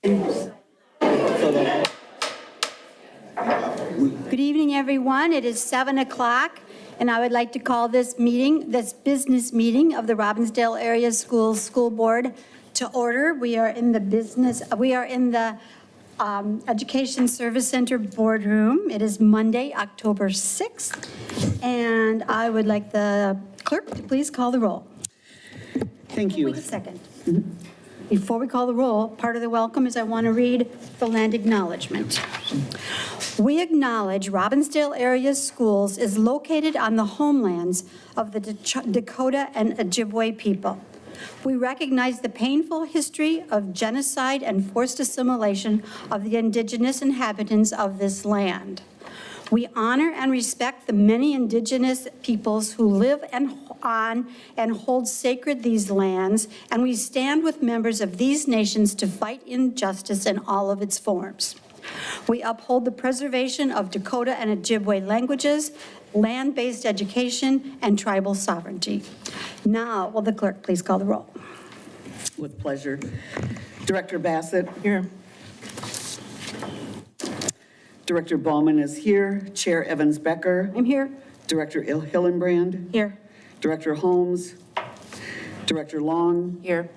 Good evening, everyone. It is 7 o'clock, and I would like to call this business meeting of the Robbinsdale Area Schools School Board to order. We are in the Education Service Center boardroom. It is Monday, October 6th, and I would like the clerk to please call the roll. Thank you. Wait a second. Before we call the roll, part of the welcome is I want to read the land acknowledgement. We acknowledge Robbinsdale Area Schools is located on the homelands of the Dakota and Ojibwe people. We recognize the painful history of genocide and forced assimilation of the indigenous inhabitants of this land. We honor and respect the many indigenous peoples who live on and hold sacred these lands, and we stand with members of these nations to fight injustice in all of its forms. We uphold the preservation of Dakota and Ojibwe languages, land-based education, and tribal sovereignty. Now, will the clerk please call the roll? With pleasure. Director Bassett. Here. Director Baumann is here. Chair Evans Becker. I'm here. Director Hillenbrand. Here. Director Holmes. Director Long. Here.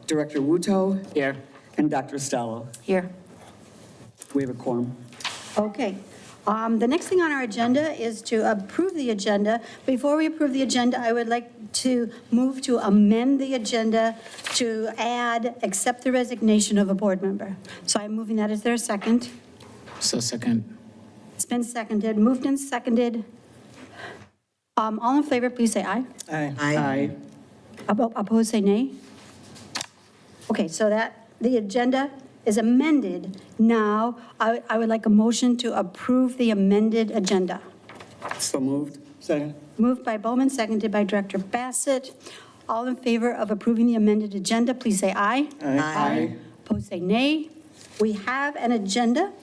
Director Wuto. Here. And Dr. Stallo. Here. We have a quorum. Okay. The next thing on our agenda is to approve the agenda. Before we approve the agenda, I would like to move to amend the agenda to add, accept the resignation of a board member. So I'm moving that. Is there a second? So second. It's been seconded, moved and seconded. All in favor, please say aye. Aye. Aye. Opposed, say nay. Okay, so that the agenda is amended. Now, I would like a motion to approve the amended agenda. So moved. Second. Moved by Bowman, seconded by Director Bassett. All in favor of approving the amended agenda, please say aye. Aye. Opposed, say nay. We have an agenda.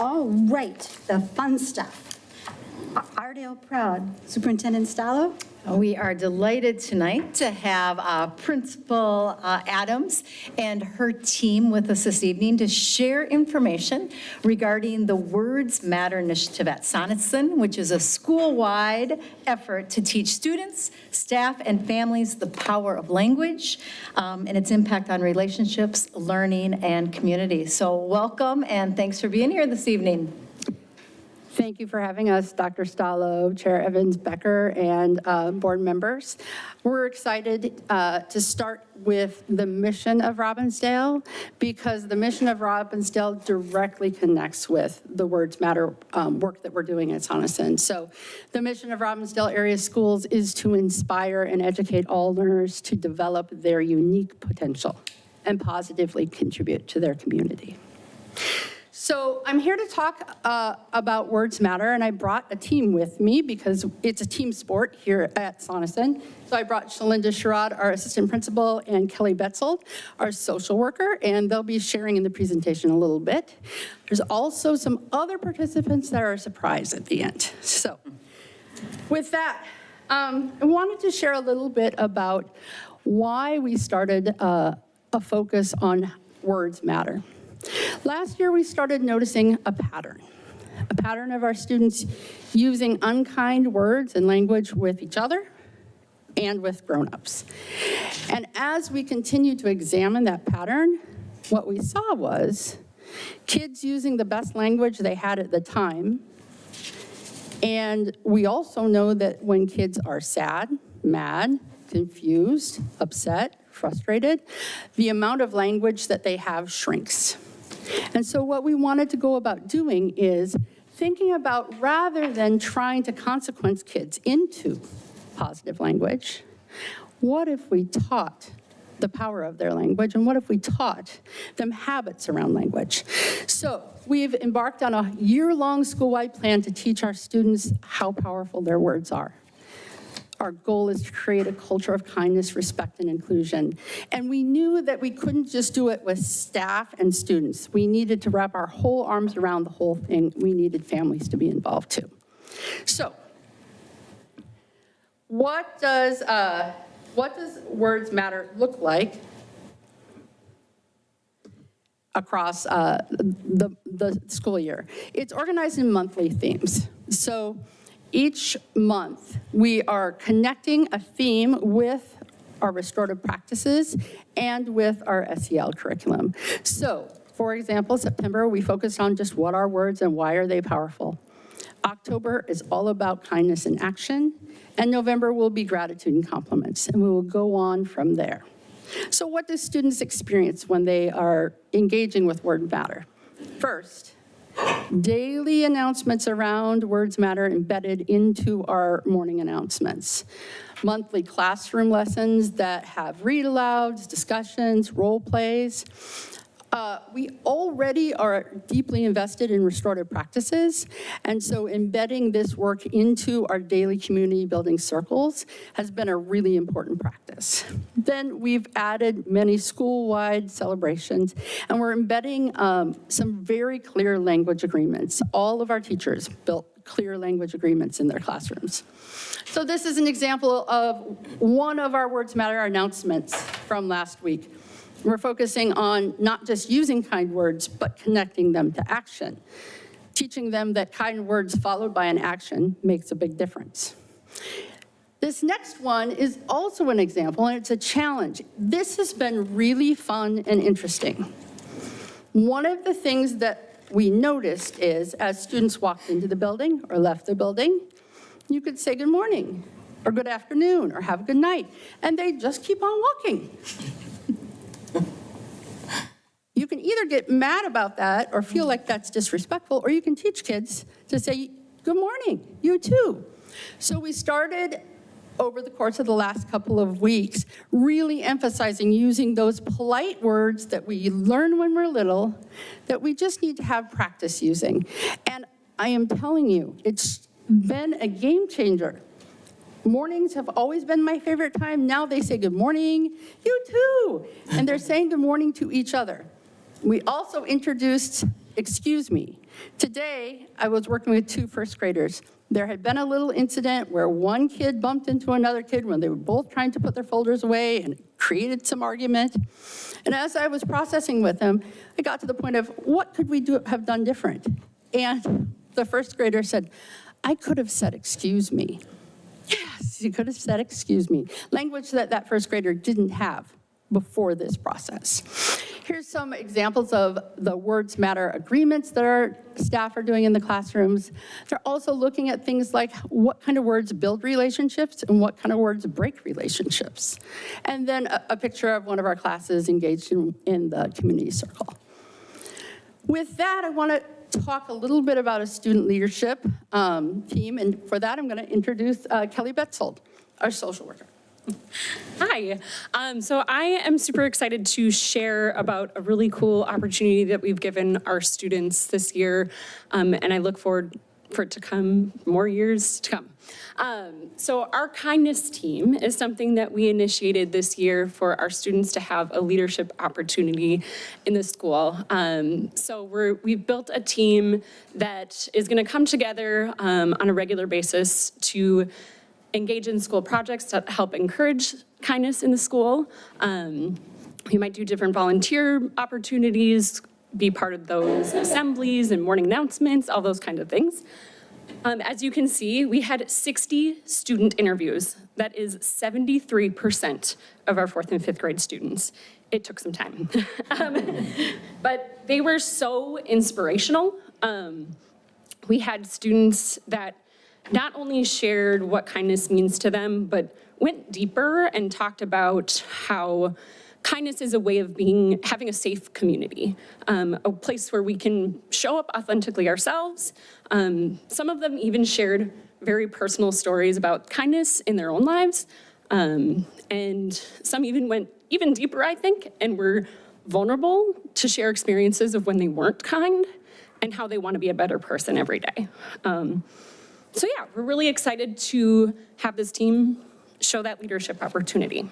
All right, the fun stuff. Ardale Proud, Superintendent Stallo. We are delighted tonight to have Principal Adams and her team with us this evening to share information regarding the Words Matter initiative at Sonneson, which is a school-wide effort to teach students, staff, and families the power of language and its impact on relationships, learning, and community. So welcome, and thanks for being here this evening. Thank you for having us, Dr. Stallo, Chair Evans Becker, and board members. We're excited to start with the mission of Robbinsdale because the mission of Robbinsdale directly connects with the Words Matter work that we're doing at Sonneson. So the mission of Robbinsdale Area Schools is to inspire and educate all learners to develop their unique potential and positively contribute to their community. So I'm here to talk about Words Matter, and I brought a team with me because it's a team sport here at Sonneson. So I brought Shalinda Sherrod, our assistant principal, and Kelly Betzold, our social worker, and they'll be sharing in the presentation a little bit. There's also some other participants that are a surprise at the end. So with that, I wanted to share a little bit about why we started a focus on Words Matter. Last year, we started noticing a pattern of our students using unkind words and language with each other and with grown-ups. And as we continued to examine that pattern, what we saw was kids using the best language they had at the time. And we also know that when kids are sad, mad, confused, upset, frustrated, the amount of language that they have shrinks. And so what we wanted to go about doing is thinking about, rather than trying to consequence kids into positive language, what if we taught the power of their language, and what if we taught them habits around language? So we've embarked on a year-long school-wide plan to teach our students how powerful their words are. Our goal is to create a culture of kindness, respect, and inclusion. And we knew that we couldn't just do it with staff and students. We needed to wrap our whole arms around the whole thing. We needed families to be involved too. So, what does Words Matter look like across the school year. It's organized in monthly themes. So each month, we are connecting a theme with our restorative practices and with our SEL curriculum. So, for example, September, we focused on just what are words and why are they powerful. October is all about kindness in action, and November will be gratitude and compliments, and we will go on from there. So what do students experience when they are engaging with Word Matter? First, daily announcements around Words Matter embedded into our morning announcements. Monthly classroom lessons that have read-alouds, discussions, role plays. We already are deeply invested in restorative practices, and so embedding this work into our daily community building circles has been a really important practice. Then we've added many school-wide celebrations, and we're embedding some very clear language agreements. All of our teachers built clear language agreements in their classrooms. So this is an example of one of our Words Matter announcements from last week. We're focusing on not just using kind words, but connecting them to action. Teaching them that kind words followed by an action makes a big difference. This next one is also an example, and it's a challenge. This has been really fun and interesting. One of the things that we noticed is, as students walked into the building or left the building, you could say good morning, or good afternoon, or have a good night, and they just keep on walking. You can either get mad about that or feel like that's disrespectful, or you can teach kids to say, good morning, you too. So we started over the course of the last couple of weeks, really emphasizing using those polite words that we learn when we're little, that we just need to have practice using. And I am telling you, it's been a game changer. Mornings have always been my favorite time. Now they say good morning, you too. And they're saying good morning to each other. We also introduced excuse me. Today, I was working with 2 first graders. There had been a little incident where one kid bumped into another kid when they were both trying to put their folders away, and it created some argument. And as I was processing with them, I got to the point of what could we have done different? And the first grader said, I could have said excuse me. Yes, you could have said excuse me. Language that that first grader didn't have before this process. Here's some examples of the Words Matter agreements that our staff are doing in the classrooms. They're also looking at things like what kind of words build relationships and what kind of words break relationships. And then a picture of one of our classes engaged in the community circle. With that, I want to talk a little bit about a student leadership team, and for that, I'm going to introduce Kelly Betzold, our social worker. Hi. So I am super excited to share about a really cool opportunity that we've given our students this year, and I look forward for it to come more years to come. So our kindness team is something that we initiated this year for our students to have a leadership opportunity in the school. So we've built a team that is going to come together on a regular basis to engage in school projects to help encourage kindness in the school. We might do different volunteer opportunities, be part of those assemblies and morning announcements, all those kinds of things. As you can see, we had 60 student interviews. That is 73% of our 4th and 5th grade students. It took some time. But they were so inspirational. We had students that not only shared what kindness means to them, but went deeper and talked about how kindness is a way of having a safe community, a place where we can show up authentically ourselves. Some of them even shared very personal stories about kindness in their own lives. And some even went even deeper, I think, and were vulnerable to share experiences of when they weren't kind and how they want to be a better person every day. So yeah, we're really excited to have this team show that leadership opportunity.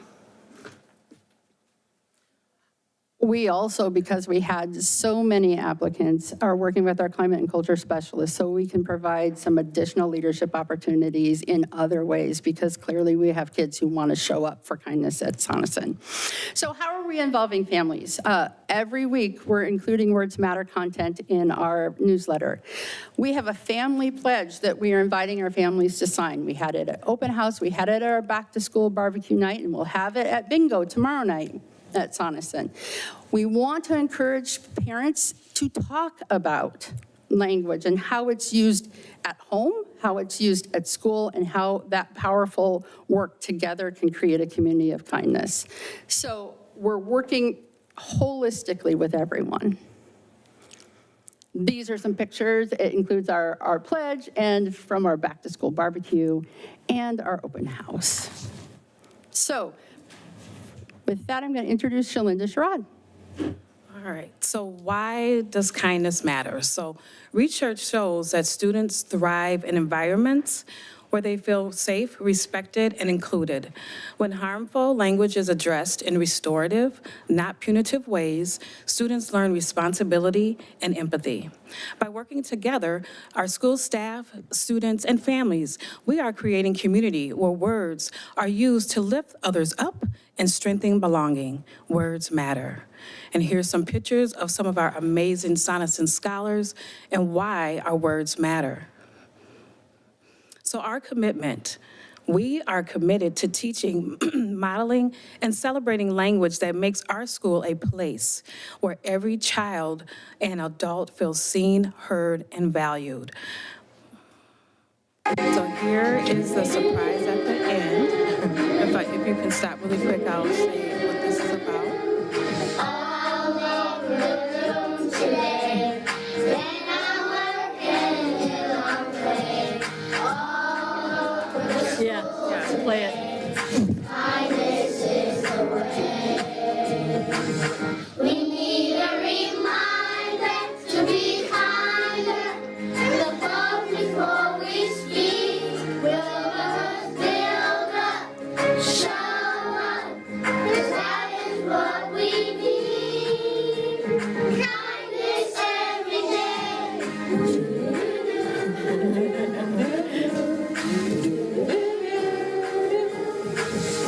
We also, because we had so many applicants, are working with our climate and culture specialists so we can provide some additional leadership opportunities in other ways, because clearly we have kids who want to show up for kindness at Sonneson. So how are we involving families? Every week, we're including Words Matter content in our newsletter. We have a family pledge that we are inviting our families to sign. We had it at open house, we had it at our back to school barbecue night, and we'll have it at bingo tomorrow night at Sonneson. We want to encourage parents to talk about language and how it's used at home, how it's used at school, and how that powerful work together can create a community of kindness. So we're working holistically with everyone. These are some pictures. It includes our pledge and from our back to school barbecue and our open house. So with that, I'm going to introduce Shalinda Sherrod. All right, so why does kindness matter? So research shows that students thrive in environments where they feel safe, respected, and included. When harmful language is addressed in restorative, not punitive ways, students learn responsibility and empathy. By working together, our school staff, students, and families, we are creating community where words are used to lift others up and strengthen belonging. Words matter. And here's some pictures of some of our amazing Sonneson scholars and why our words matter. So our commitment, we are committed to teaching, modeling, and celebrating language that makes our school a place where every child and adult feels seen, heard, and valued. So here is the surprise at the end. If you can stop really quick, I'll say what this is about. All over the room today, then I work and then I play. Yeah, play it. Kindness is the way. We need a reminder to be kinder. The thought before we speak will build up, show up, 'cause that is what we need. Kindness every day.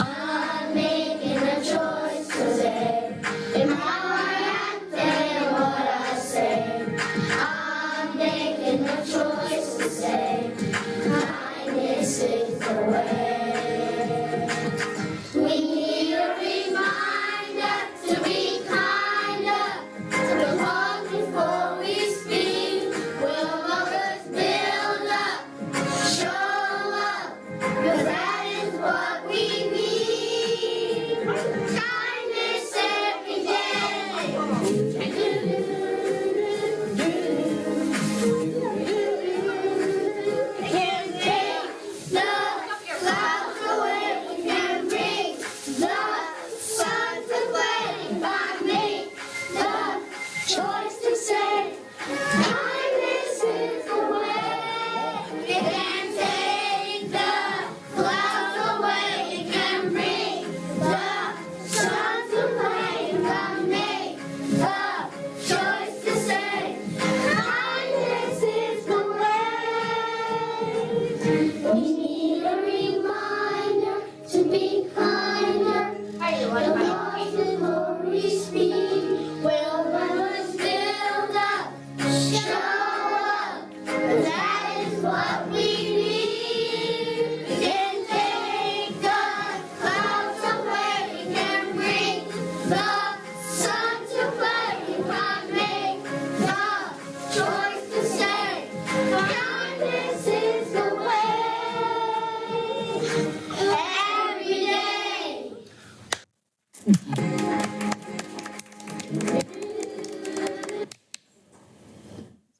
I'm making a choice today in how I act and what I say. I'm making a choice to say kindness is the way. We need a reminder to be kinder, to pause before we speak. Will others build up, show up, 'cause that is what we need. Kindness every day. Can't take the clouds away, we can bring the sun to play. I make the choice to say kindness is the way. We can take the clouds away, we can bring the sun to play. I make the choice to say kindness is the way. We need a reminder to be kinder. The laws before we speak will us build up, show up. That is what we need. We can take the clouds away, we can bring the sun to play. We can make the choice to say kindness is the way. Every day.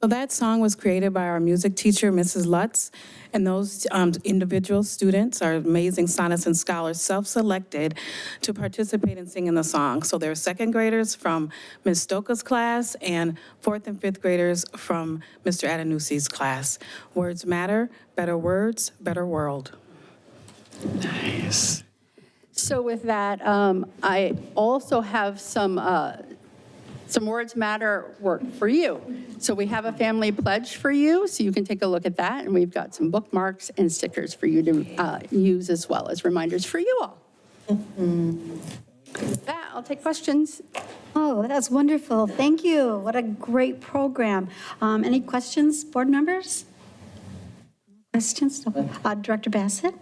So that song was created by our music teacher, Mrs. Lutz, and those individual students, our amazing Sonneson scholars, self-selected to participate in singing the song. So they're second graders from Ms. Stoka's class and fourth and fifth graders from Mr. Adenusi's class. Words matter, better words, better world. So with that, I also have some some words matter work for you. So we have a family pledge for you, so you can take a look at that. And we've got some bookmarks and stickers for you to use as well as reminders for you all. With that, I'll take questions. Oh, that's wonderful. Thank you. What a great program. Any questions, board members? Questions? Director Bassett?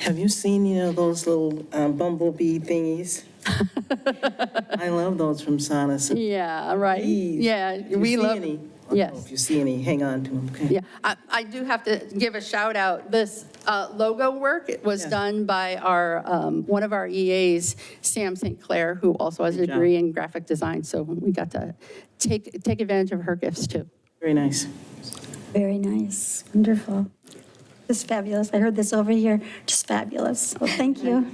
Have you seen, those little bumblebee thingies? I love those from Sonus. Yeah, right. Please. Yeah, If you we see love. any, I don't know Yes. If you see any, hang on to them, okay? Yeah, I do have to give a shout out. This logo work, it was Yeah. done by one of our EAs, Sam St. Clair, who also has a Good job. degree in graphic design. So we got to take advantage of her gifts too. Very nice. Very nice. Wonderful. Just fabulous. I heard this over here. Just fabulous. Well, thank you.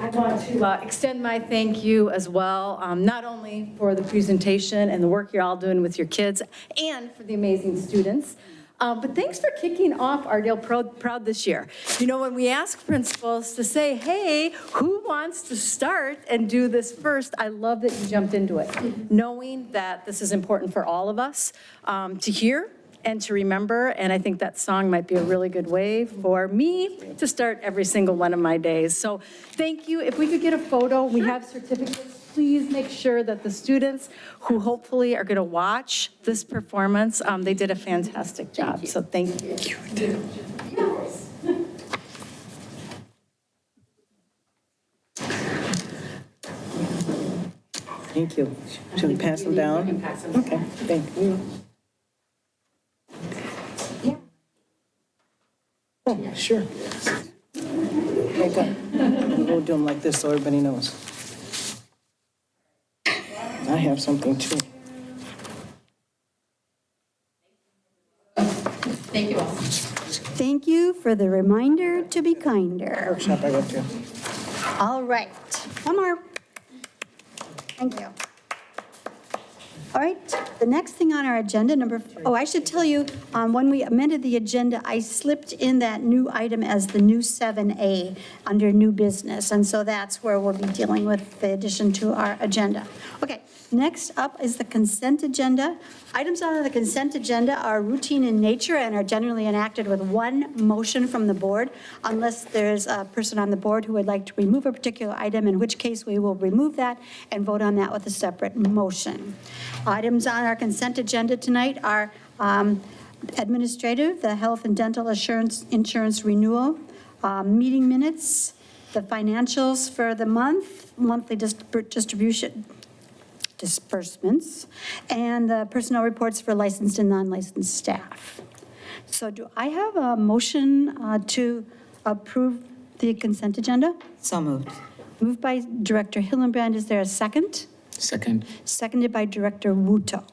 I want to extend my thank you as well, not only for the presentation and the work you're all doing with your kids and for the amazing students, but thanks for kicking off our Dale Proud this year. When we ask principals to say, hey, who wants to start and do this first, I love that you jumped into it, knowing that this is important for all of us to hear and to remember, and I think that song might be a really good way for me to start every single one of my days. So thank you. If we could get a photo, we have certificates. Please make sure that the students who hopefully are going to watch this performance, they did a fantastic job. So thank you. Thank you. Should we pass them down? Okay, thank you. Oh, sure. Okay. We'll do them like this so everybody knows. I have something too. Thank you all. Thank you for the reminder to be kinder. Workshop I went to. All right. One more. Thank you. All right, the next thing on our agenda, I should tell you, when we amended the agenda, I slipped in that new item as the new 7A under new business, and so that's where we'll be dealing with the addition to our agenda. Okay, next up is the consent agenda. Items on the consent agenda are routine in nature and are generally enacted with one motion from the board, unless there's a person on the board who would like to remove a particular item, in which case we will remove that and vote on that with a separate motion. Items on our consent agenda tonight are administrative, the health and dental insurance renewal, meeting minutes, the financials for the monthly disbursements, and the personnel reports for licensed and non-licensed staff. So do I have a motion to approve the consent agenda? So moved. Moved by Director Hillenbrand. Is there a second? Second. Seconded by Director Wuto.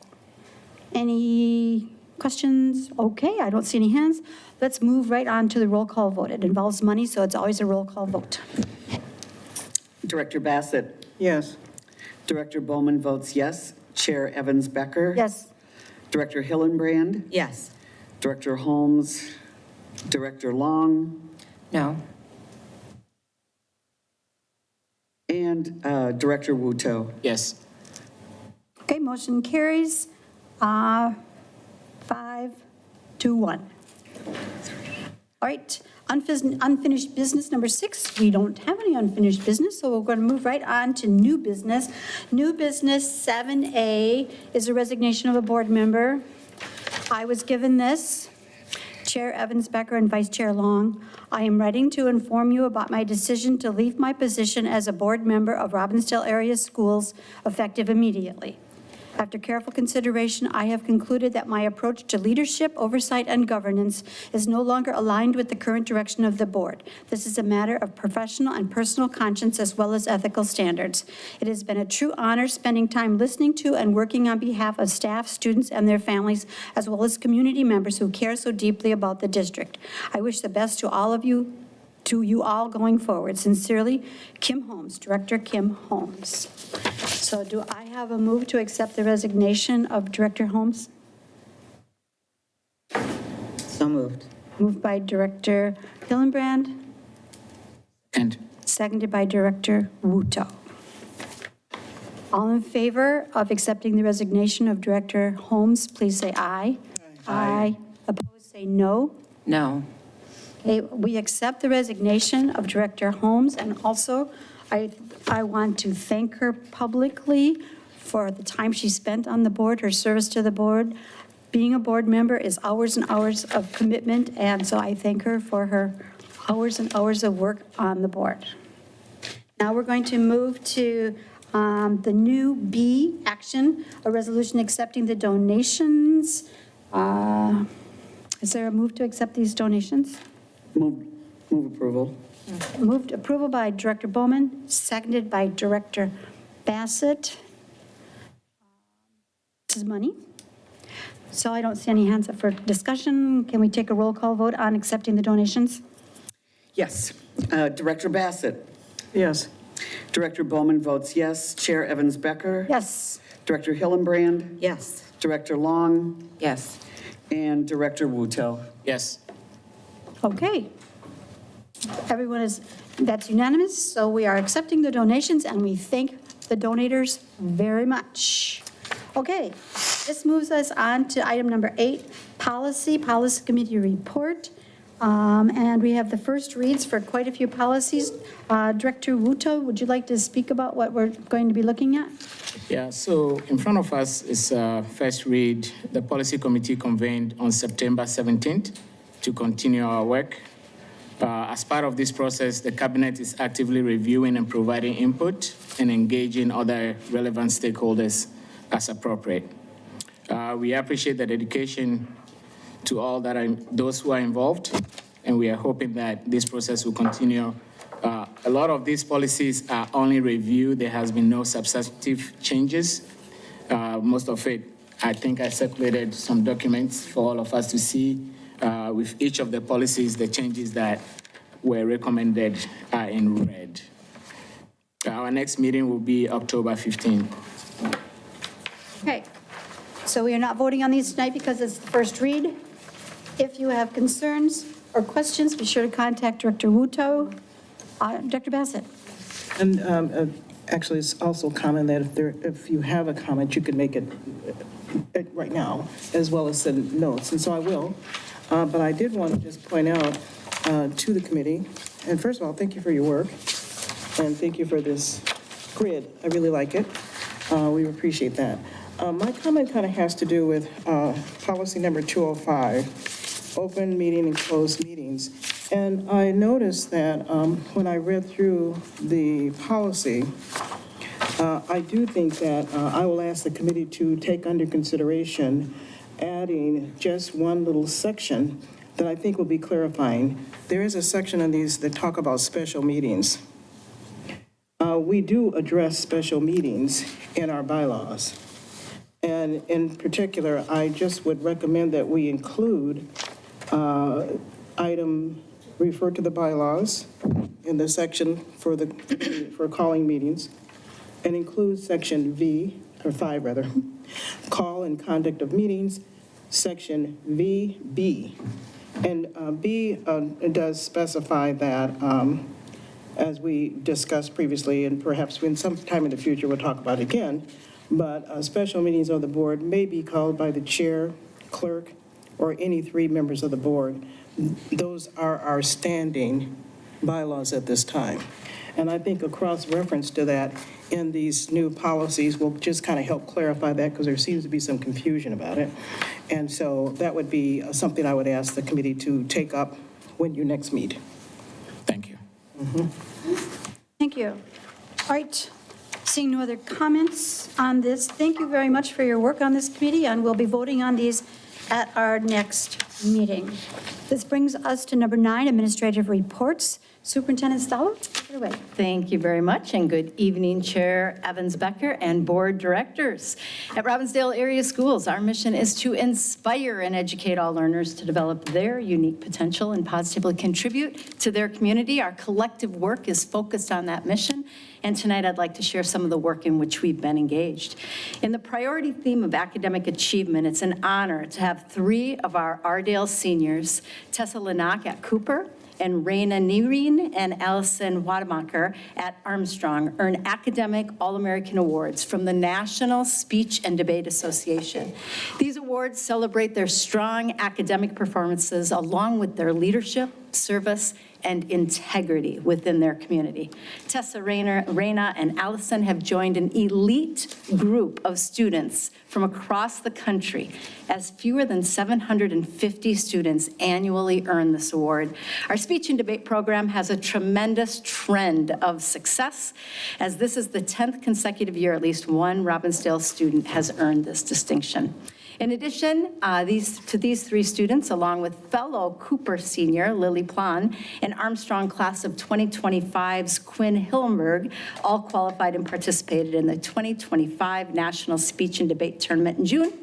Any questions? Okay, I don't see any hands. Let's move right on to the roll call vote. It involves money, so it's always a roll call vote. Director Bassett. Yes. Director Bowman votes yes. Chair Evans Becker. Yes. Director Hillenbrand. Yes. Director Holmes. Director Long. No. And Director Wuto. Yes. Okay, motion carries 5-1. All right, unfinished business number 6. We don't have any unfinished business, so we're going to move right on to new business. New business 7A is a resignation of a board member. I was given this. Chair Evans Becker and Vice Chair Long, I am writing to inform you about my decision to leave my position as a board member of Robbinsdale Area Schools effective immediately. After careful consideration, I have concluded that my approach to leadership, oversight, and governance is no longer aligned with the current direction of the board. This is a matter of professional and personal conscience as well as ethical standards. It has been a true honor spending time listening to and working on behalf of staff, students, and their families, as well as community members who care so deeply about the district. I wish the best to all of you, to you all going forward. Sincerely, Kim Holmes, Director Kim Holmes. So do I have a move to accept the resignation of Director Holmes? So moved. Moved by Director Hillenbrand, And seconded by Director Wuto. All in favor of accepting the resignation of Director Holmes, please say aye. Aye. Opposed, say no. No. Okay, we accept the resignation of Director Holmes, and also I want to thank her publicly for the time she spent on the board, her service to the board. Being a board member is hours and hours of commitment, and so I thank her for her hours and hours of work on the board. Now we're going to move to the new B action, a resolution accepting the donations. Is there a move to accept these donations? Move approval. Moved approval by Director Bowman, seconded by Director Bassett. This is money. So I don't see any hands up for discussion. Can we take a roll call vote on accepting the donations? Yes. Director Bassett. Yes. Director Bowman votes yes. Chair Evans Becker. Yes. Director Hillenbrand. Yes. Director Long. Yes. And Director Wuto. yes. Okay. Everyone is, that's unanimous, so we are accepting the donations, and we thank the donators very much. Okay, this moves us on to item number 8, policy committee report. And we have the first reads for quite a few policies. Director Wuto, would you like to speak about what we're going to be looking at? Yeah, so in front of us is first read. The policy committee convened on September 17th to continue our work. As part of this process, the cabinet is actively reviewing and providing input and engaging other relevant stakeholders as appropriate. We appreciate the dedication to all those who are involved, and we are hoping that this process will continue. A lot of these policies are only review. There has been no substantive changes. Most of it, I think I circulated some documents for all of us to see. With each of the policies, the changes that were recommended are in red. Our next meeting will be October 15th. Okay, so we are not voting on these tonight because it's the first read. If you have concerns or questions, be sure to contact Director Wuto. Dr. Bassett. And actually, it's also common that if you have a comment, you can make it right now, as well as send notes, and so I will. But I did want to just point out to the committee, and first of all, thank you for your work, and thank you for this grid. I really like it. We appreciate that. My comment kind of has to do with policy number 205, open meeting and closed meetings. And I noticed that when I read through the policy, I do think that I will ask the committee to take under consideration adding just one little section that I think will be clarifying. There is a section in these that talk about special meetings. We do address special meetings in our bylaws. And in particular, I just would recommend that we include item refer to the bylaws in the section for calling meetings, and include section V, or 5 rather, call and conduct of meetings, section VB. And B does specify that, as we discussed previously, and perhaps when sometime in the future we'll talk about it again, but special meetings of the board may be called by the chair, clerk, or any 3 members of the board. Those are our standing bylaws at this time. And I think a cross-reference to that in these new policies will just kind of help clarify that, because there seems to be some confusion about it. And so that would be something I would ask the committee to take up when you next meet. Thank you. Thank you. All right, seeing no other comments on this, thank you very much for your work on this committee, and we'll be voting on these at our next meeting. This brings us to number 9, administrative reports. Superintendent Stallo, take it away. Thank you very much, and good evening, Chair Evans Becker and board directors. At Robbinsdale Area Schools, our mission is to inspire and educate all learners to develop their unique potential and positively contribute to their community. Our collective work is focused on that mission, And tonight, I'd like to share some of the work in which we've been engaged. In the priority theme of academic achievement, it's an honor to have 3 of our Ardale seniors, Tessa Lanak at Cooper, and Raina Nireen and Allison Wademacher at Armstrong earn academic All-American Awards from the National Speech and Debate Association. These awards celebrate their strong academic performances along with their leadership, service, and integrity within their community. Tessa, Raina, and Allison have joined an elite group of students from across the country, as fewer than 750 students annually earn this award. Our speech and debate program has a tremendous trend of success, as this is the 10th consecutive year at least one Robbinsdale student has earned this distinction. In addition, these 3 students, along with fellow Cooper senior Lily Plan and Armstrong class of 2025's Quinn Hillenberg, all qualified and participated in the 2025 National Speech and Debate Tournament in June.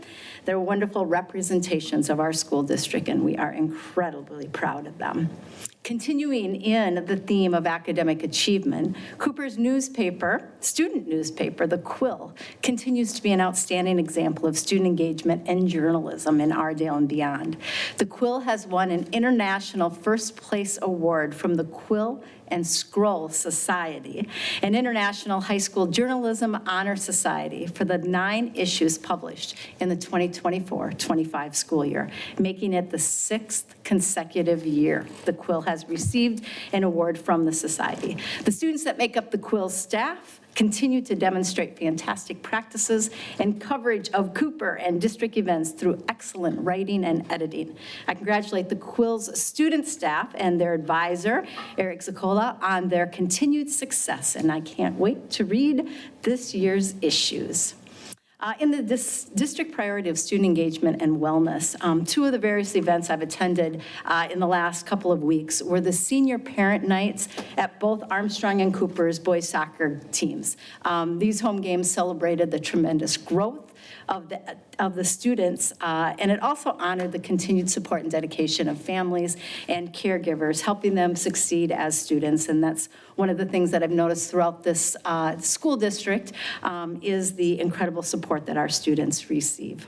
They're wonderful representations of our school district, and we are incredibly proud of them. Continuing in the theme of academic achievement, Cooper's newspaper, student newspaper, The Quill, continues to be an outstanding example of student engagement and journalism in Ardale and beyond. The Quill has won an international first place award from the Quill and Scroll Society, an international high school journalism honor society, for the 9 issues published in the 2024-25 school year, making it the 6th consecutive year the Quill has received an award from the society. The students that make up the Quill staff continue to demonstrate fantastic practices and coverage of Cooper and district events through excellent writing and editing. I congratulate the Quill's student staff and their advisor, Eric Zacola, on their continued success, and I can't wait to read this year's issues. In the district priority of student engagement and wellness, 2 of the various events I've attended in the last couple of weeks were the senior parent nights at both Armstrong and Cooper's boys soccer teams. These home games celebrated the tremendous growth of the students, and it also honored the continued support and dedication of families and caregivers, helping them succeed as students. And that's one of the things that I've noticed throughout this school district, is the incredible support that our students receive.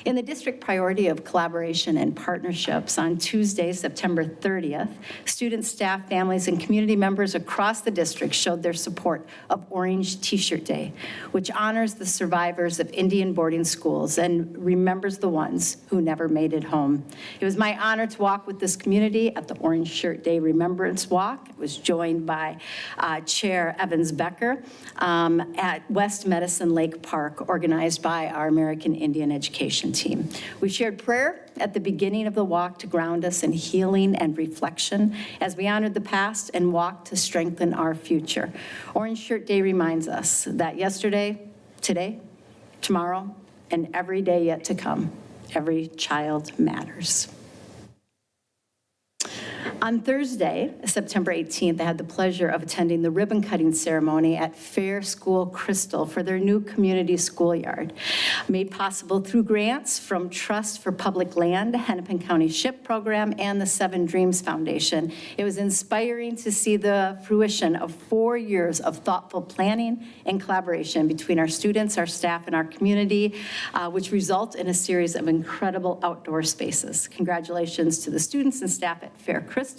In the district priority of collaboration and partnerships, on Tuesday, September 30th, students, staff, families, and community members across the district showed their support of Orange T-Shirt Day, which honors the survivors of Indian boarding schools and remembers the ones who never made it home. It was my honor to walk with this community at the Orange Shirt Day Remembrance Walk. It was joined by Chair Evans Becker at West Medicine Lake Park, organized by our American Indian Education team. We shared prayer at the beginning of the walk to ground us in healing and reflection as we honored the past and walked to strengthen our future. Orange Shirt Day reminds us that yesterday, today, tomorrow, and every day yet to come, every child matters. On Thursday, September 18th, I had the pleasure of attending the ribbon-cutting ceremony at Fair School Crystal for their new community schoolyard, made possible through grants from Trust for Public Land, Hennepin County SHIP program, and the 7 Dreams Foundation. It was inspiring to see the fruition of 4 years of thoughtful planning and collaboration between our students, our staff, and our community, which result in a series of incredible outdoor spaces. Congratulations to the students and staff at Fair Crystal,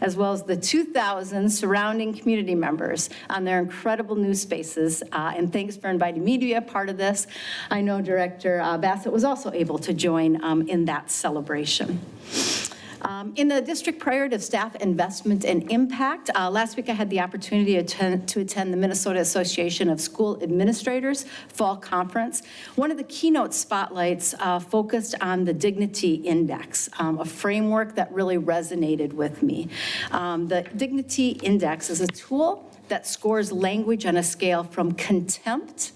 as well as the 2,000 surrounding community members on their incredible new spaces. And thanks for inviting me to be a part of this. I know Director Bassett was also able to join in that celebration. In the district priority of staff investment and impact, last week I had the opportunity to attend the Minnesota Association of School Administrators Fall Conference. One of the keynote spotlights focused on the Dignity Index, a framework that really resonated with me. The Dignity Index is a tool that scores language on a scale from contempt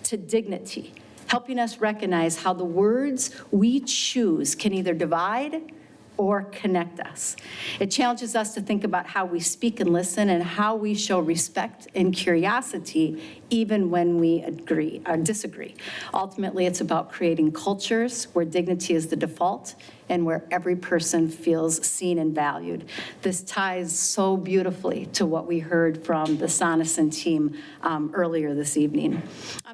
to dignity, helping us recognize how the words we choose can either divide or connect us. It challenges us to think about how we speak and listen and how we show respect and curiosity even when we agree or disagree. Ultimately, it's about creating cultures where dignity is the default and where every person feels seen and valued. This ties so beautifully to what we heard from the Sonneson team earlier this evening.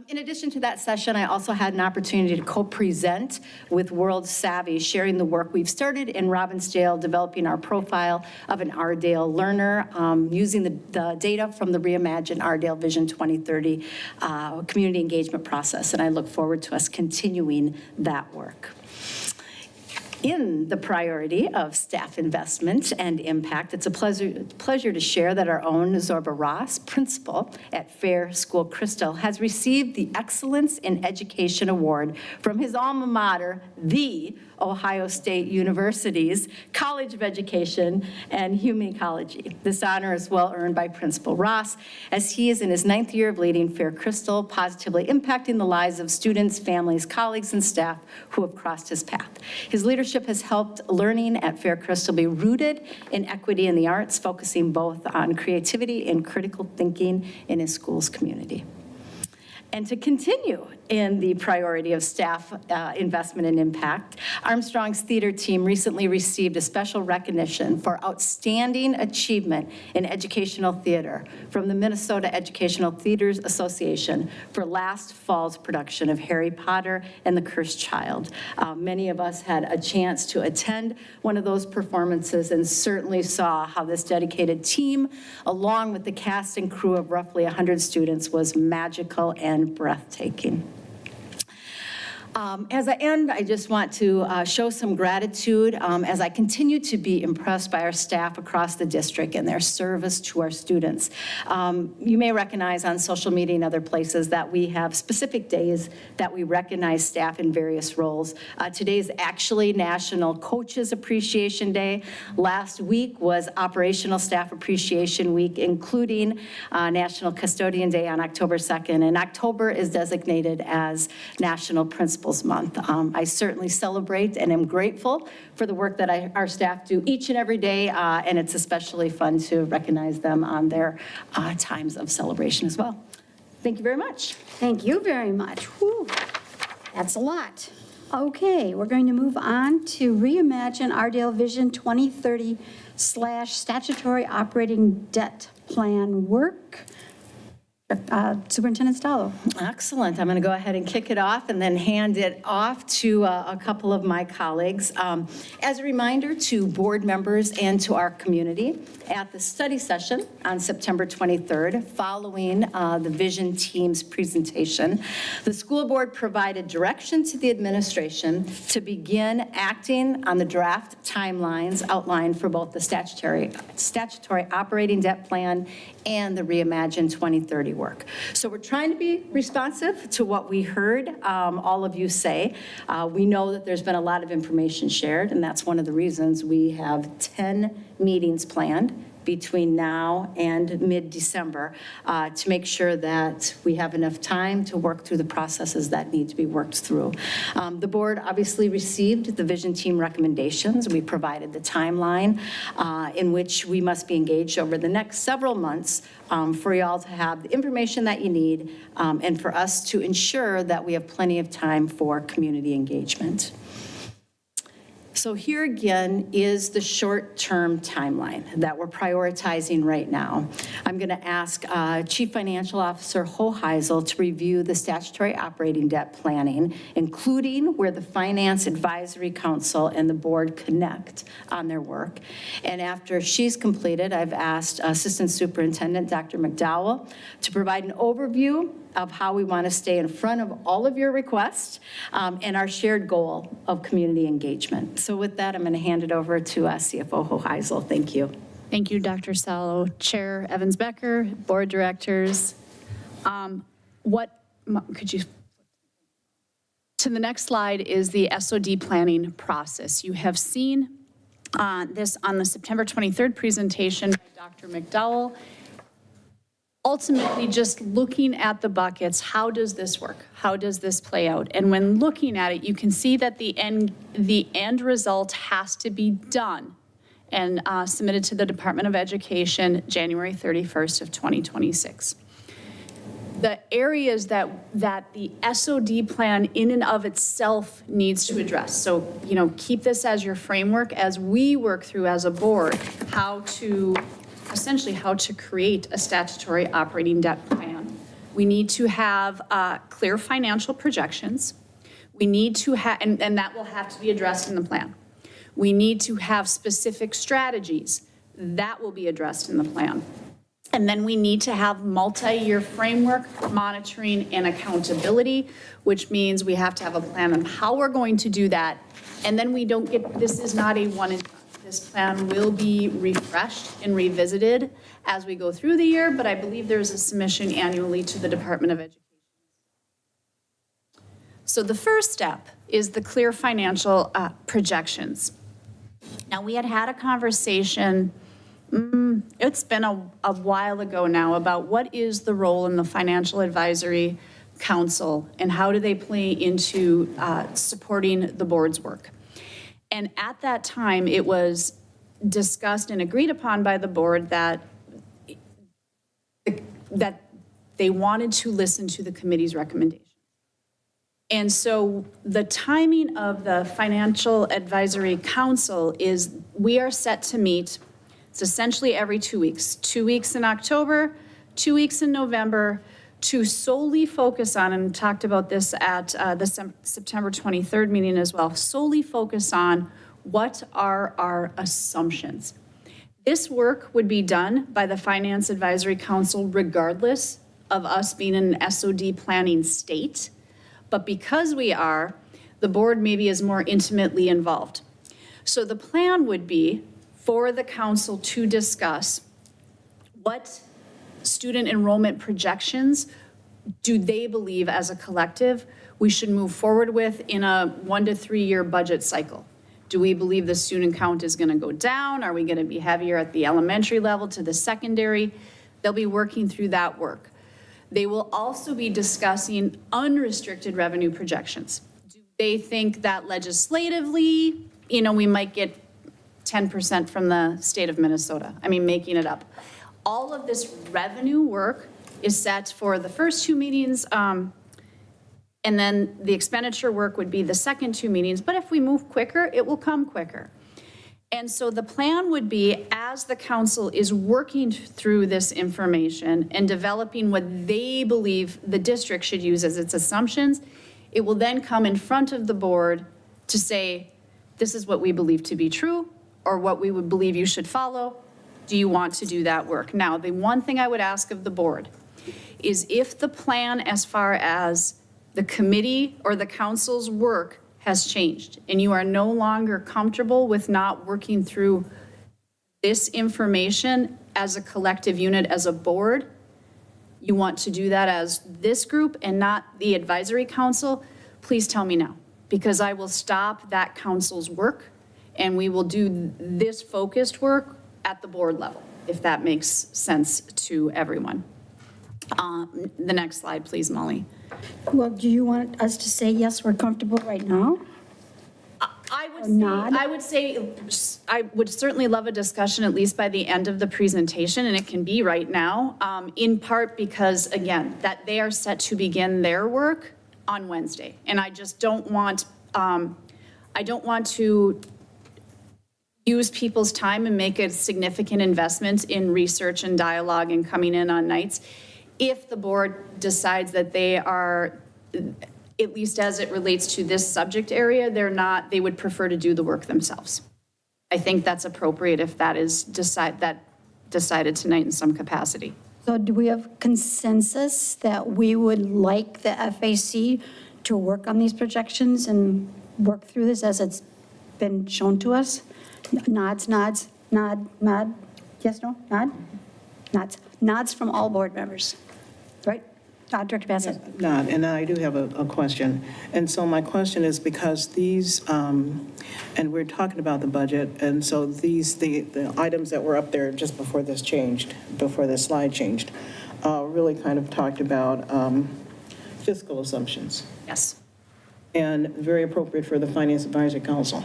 In addition to that session, I also had an opportunity to co-present with World Savvy, sharing the work we've started in Robbinsdale, developing our profile of an Ardale learner, using the data from the Reimagine Ardale Vision 2030 community engagement process, and I look forward to us continuing that work. In the priority of staff investment and impact, it's a pleasure to share that our own Zorba Ross, principal at Fair School Crystal, has received the Excellence in Education Award from his alma mater, the Ohio State University's College of Education and Human Ecology. This honor is well earned by Principal Ross, as he is in his 9th year of leading Fair Crystal, positively impacting the lives of students, families, colleagues, and staff who have crossed his path. His leadership has helped learning at Fair Crystal be rooted in equity in the arts, focusing both on creativity and critical thinking in his school's community. And to continue in the priority of staff investment and impact, Armstrong's theater team recently received a special recognition for outstanding achievement in educational theater from the Minnesota Educational Theaters Association for last fall's production of Harry Potter and the Cursed Child. Many of us had a chance to attend one of those performances and certainly saw how this dedicated team, along with the cast and crew of roughly 100 students, was magical and breathtaking. As I end, I just want to show some gratitude as I continue to be impressed by our staff across the district and their service to our students. You may recognize on social media and other places that we have specific days that we recognize staff in various roles. Today is actually National Coaches Appreciation Day. Last week was Operational Staff Appreciation Week, including National Custodian Day on October 2nd, and October is designated as National Principals Month. I certainly celebrate and am grateful for the work that our staff do each and every day, and it's especially fun to recognize them on their times of celebration as well. Thank you very much. Thank you very much. Whew, that's a lot. Okay, we're going to move on to Reimagine Ardale Vision 2030 / statutory operating debt plan work. Superintendent Stallo. Excellent. I'm going to go ahead and kick it off and then hand it off to a couple of my colleagues. As a reminder to board members and to our community, at the study session on September 23rd, following the Vision team's presentation, the school board provided direction to the administration to begin acting on the draft timelines outlined for both the statutory operating debt plan and the Reimagine 2030 work. So we're trying to be responsive to what we heard all of you say. We know that there's been a lot of information shared, and that's one of the reasons we have 10 meetings planned between now and mid-December to make sure that we have enough time to work through the processes that need to be worked through. The board obviously received the Vision team recommendations. We provided the timeline in which we must be engaged over the next several months for y'all to have the information that you need and for us to ensure that we have plenty of time for community engagement. So here again is the short-term timeline that we're prioritizing right now. I'm going to ask Chief Financial Officer Hoheisel to review the statutory operating debt planning, including where the Finance Advisory Council and the board connect on their work. And after she's completed, I've asked Assistant Superintendent Dr. McDowell to provide an overview of how we want to stay in front of all of your requests and our shared goal of community engagement. So with that, I'm going to hand it over to CFO Hoheisel. Thank you. Thank you, Dr. Stallo. Chair Evans-Becker, board directors. Could you? To the next slide is the SOD planning process. You have seen this on the September 23rd presentation by Dr. McDowell. Ultimately, just looking at the buckets, how does this work? How does this play out? And when looking at it, you can see that the end result has to be done and submitted to the Department of Education January 31st of 2026. the areas that the SOD plan in and of itself needs to address. So, keep this as your framework as we work through as a board, essentially how to create a statutory operating debt plan. We need to have clear financial projections. We need to have, and that will have to be addressed in the plan. We need to have specific strategies. That will be addressed in the plan. And then we need to have multi-year framework, monitoring, and accountability, which means we have to have a plan on how we're going to do that. And then this is not a one and done. This plan will be refreshed and revisited as we go through the year, but I believe there's a submission annually to the Department of Education. So the first step is the clear financial projections. Now, we had a conversation, it's been a while ago now, about what is the role in the Financial Advisory Council and how do they play into supporting the board's work. And at that time, it was discussed and agreed upon by the board that they wanted to listen to the committee's recommendation. And so the timing of the Financial Advisory Council is we are set to meet, it's essentially every 2 weeks, 2 weeks in October, 2 weeks in November, to solely focus on, and talked about this at the September 23rd meeting as well, solely focus on what are our assumptions. This work would be done by the Finance Advisory Council regardless of us being in an SOD planning state. But because we are, the board maybe is more intimately involved. So the plan would be for the council to discuss what student enrollment projections do they believe as a collective we should move forward with in a 1 to 3 year budget cycle. Do we believe the student count is going to go down? Are we going to be heavier at the elementary level to the secondary? They'll be working through that work. They will also be discussing unrestricted revenue projections. Do they think that legislatively, we might get 10% from the state of Minnesota? I mean, making it up. All of this revenue work is set for the first 2 meetings, and then the expenditure work would be the second 2 meetings. But if we move quicker, it will come quicker. And so the plan would be, as the council is working through this information and developing what they believe the district should use as its assumptions, it will then come in front of the board to say, this is what we believe to be true, or what we would believe you should follow. Do you want to do that work? Now, the one thing I would ask of the board is if the plan as far as the committee or the council's work has changed, and you are no longer comfortable with not working through this information as a collective unit, as a board, you want to do that as this group and not the advisory council, please tell me now, because I will stop that council's work and we will do this focused work at the board level, if that makes sense to everyone. The next slide, please, Molly. Well, do you want us to say, yes, we're comfortable right now? I would say, I would certainly love a discussion at least by the end of the presentation, and it can be right now, in part because, again, that they are set to begin their work on Wednesday. And I just don't want, to use people's time and make a significant investment in research and dialogue and coming in on nights if the board decides that they are, at least as it relates to this subject area, they would prefer to do the work themselves. I think that's appropriate if that is decided tonight in some capacity. So do we have consensus that we would like the FAC to work on these projections and work through this as it's been shown to us? Nods, nod, yes, no, nod? Nods from all board members, right? Director Bassett. Not, and I do have a question. And so my question is because these, and we're talking about the budget, and so the items that were up there just before this slide changed, really kind of talked about fiscal assumptions. Yes. And very appropriate for the Finance Advisory Council.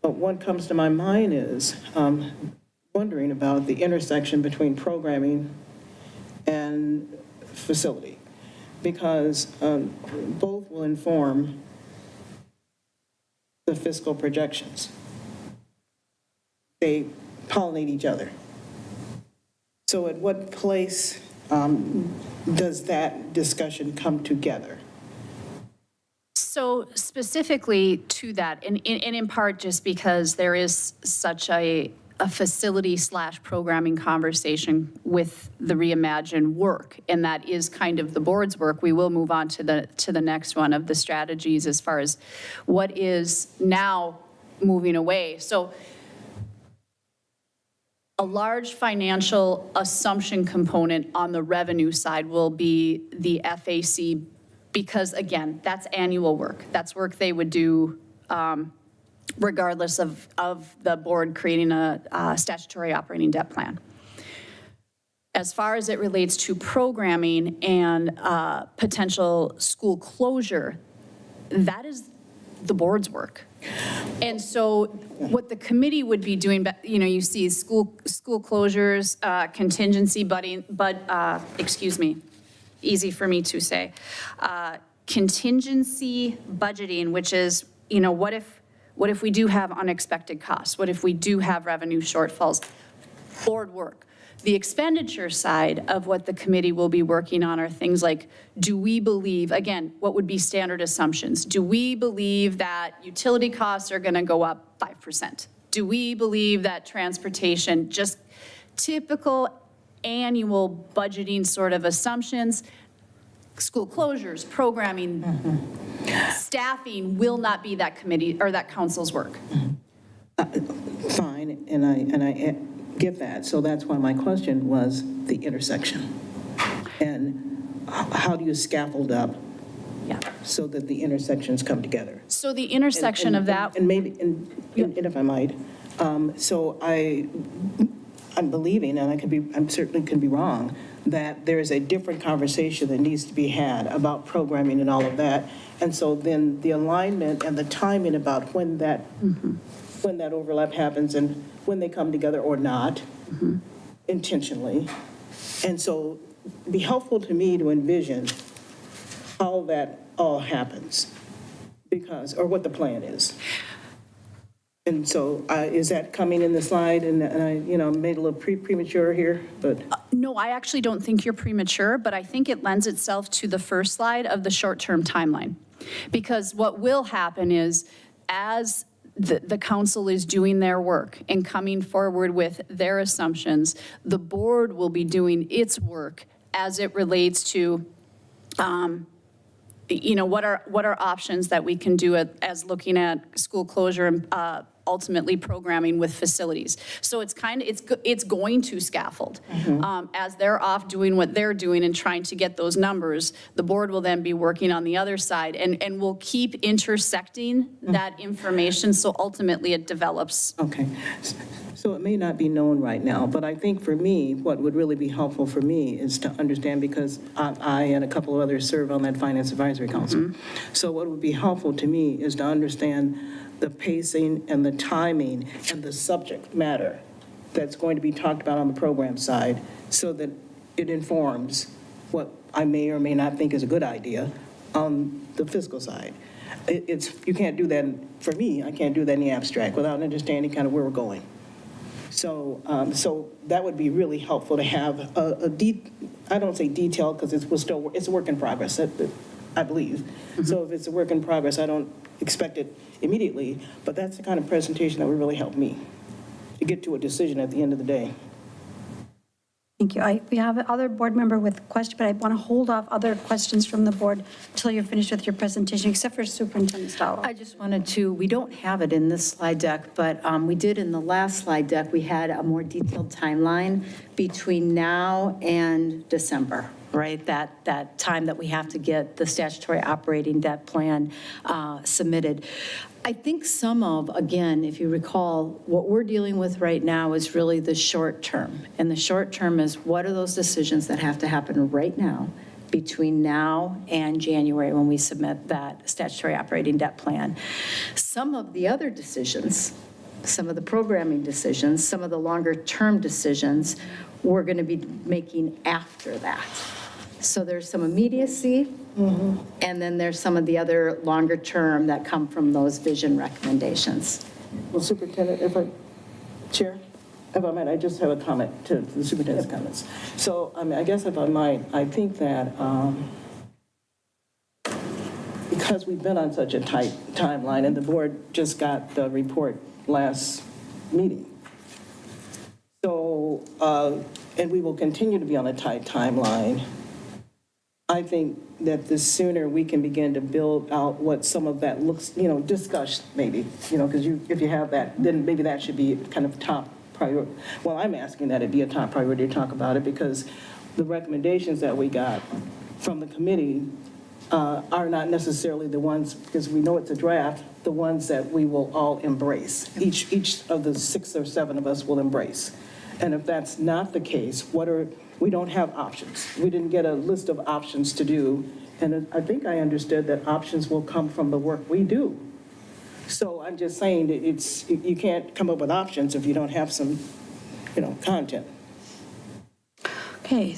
But what comes to my mind is wondering about the intersection between programming and facility. because both will inform the fiscal projections. They pollinate each other. So at what place does that discussion come together? So specifically to that, and in part just because there is such a facility/programming conversation with the Reimagine work, and that is kind of the board's work, we will move on to the next one of the strategies as far as what is now moving away. So a large financial assumption component on the revenue side will be the FAC, because again, that's annual work. That's work they would do regardless of the board creating a statutory operating debt plan. As far as it relates to programming and potential school closure, that is the board's work. And so what the committee would be doing, you see school closures, contingency easy for me to say, contingency budgeting, which is, what if we do have unexpected costs? What if we do have revenue shortfalls? Board work. The expenditure side of what the committee will be working on are things like, do we believe, again, what would be standard assumptions? Do we believe that utility costs are going to go up 5%? Do we believe that transportation, just typical annual budgeting sort of assumptions, school closures, programming, staffing will not be that committee or that council's work. Fine, and I get that. So that's why my question was the intersection. And how do you scaffold up so that the intersections come together? So the intersection of that. And maybe, and if I might, so I'm believing, and I'm certainly could be wrong, that there is a different conversation that needs to be had about programming and all of that. And so then the alignment and the timing about when that overlap happens and when they come together or not, intentionally. And so it'd be helpful to me to envision how that all happens, or what the plan is. And so is that coming in the slide? And I, made a little premature here, but. No, I actually don't think you're premature, but I think it lends itself to the first slide of the short-term timeline. Because what will happen is, as the council is doing their work and coming forward with their assumptions, the board will be doing its work as it relates to, what are options that we can do as looking at school closure and ultimately programming with facilities. So it's it's going to scaffold. As they're off doing what they're doing and trying to get those numbers, the board will then be working on the other side, and we'll keep intersecting that information so ultimately it develops. Okay. So it may not be known right now, but I think for me, what would really be helpful for me is to understand, because I and a couple of others serve on that Finance Advisory Council. So what would be helpful to me is to understand the pacing and the timing and the subject matter that's going to be talked about on the program side, so that it informs what I may or may not think is a good idea on the fiscal side. You can't do that, for me, I can't do that in the abstract without understanding kind of where we're going. So that would be really helpful to have I don't say detailed, because it's a work in progress, I believe. So if it's a work in progress, I don't expect it immediately, but that's the kind of presentation that would really help me to get to a decision at the end of the day. Thank you. We have another board member with a question, but I want to hold off other questions from the board until you're finished with your presentation, except for Superintendent Stallo. I just wanted to, we don't have it in this slide deck, but we did in the last slide deck, we had a more detailed timeline between now and December, right? That time that we have to get the statutory operating debt plan submitted. I think again, if you recall, what we're dealing with right now is really the short term. And the short term is, what are those decisions that have to happen right now between now and January when we submit that statutory operating debt plan? Some of the other decisions, some of the programming decisions, some of the longer term decisions, we're going to be making after that. So there's some immediacy, and then there's some of the other longer term that come from those vision recommendations. Well, Superintendent, Chair, if I might, I just have a comment to the superintendent's comments. So, I mean, I guess if I might, I think that because we've been on such a tight timeline, and the board just got the report last meeting, so, and we will continue to be on a tight timeline, I think that the sooner we can begin to build out what some of that looks, discuss maybe, because if you have that, then maybe that should be kind of top priority. Well, I'm asking that it be a top priority to talk about it, because the recommendations that we got from the committee are not necessarily the ones, because we know it's a draft, the ones that we will all embrace. Each of the 6 or 7 of us will embrace. And if that's not the case, we don't have options. We didn't get a list of options to do. And I think I understood that options will come from the work we do. So I'm just saying that you can't come up with options if you don't have some, content. Okay.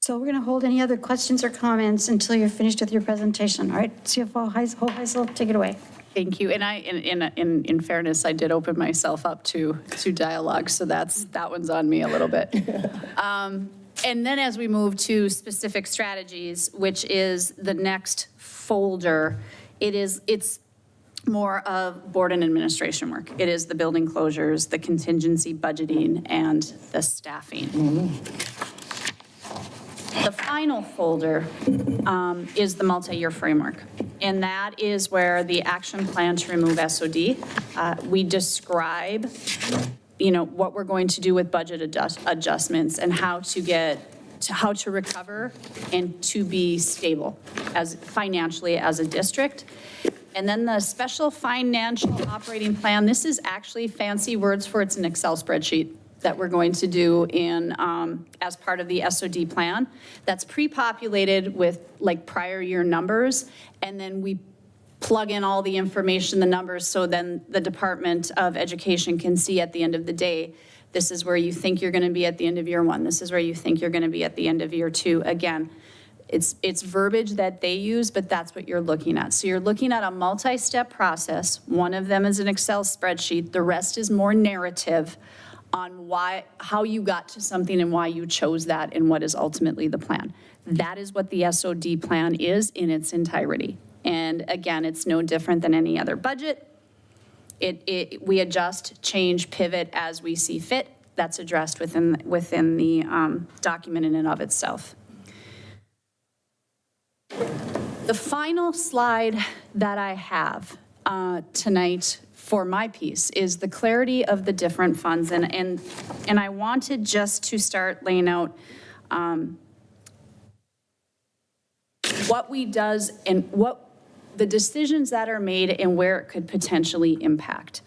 So we're going to hold any other questions or comments until you're finished with your presentation. All right, CFO Heisel, take it away. Thank you. And in fairness, I did open myself up to dialogue, so that one's on me a little bit. And then as we move to specific strategies, which is the next folder, it's more of board and administration work. It is the building closures, the contingency budgeting, and the staffing. The final folder is the multi-year framework, and that is where the action plan to remove SOD. We describe, what we're going to do with budget adjustments and how to recover and to be stable financially as a district. And then the special financial operating plan, this is actually fancy words for it's an Excel spreadsheet that we're going to do as part of the SOD plan. That's pre-populated with like prior year numbers, and then we plug in all the information, the numbers, so then the Department of Education can see at the end of the day, this is where you think you're going to be at the end of year 1. This is where you think you're going to be at the end of year 2. Again, it's verbiage that they use, but that's what you're looking at. So you're looking at a multi-step process. One of them is an Excel spreadsheet. The rest is more narrative on how you got to something and why you chose that and what is ultimately the plan. That is what the SOD plan is in its entirety. And again, it's no different than any other budget. We adjust, change, pivot as we see fit. That's addressed within the document in and of itself. The final slide that I have tonight for my piece is the clarity of the different funds. And I wanted just to start laying out what we does and what the decisions that are made and where it could potentially impact.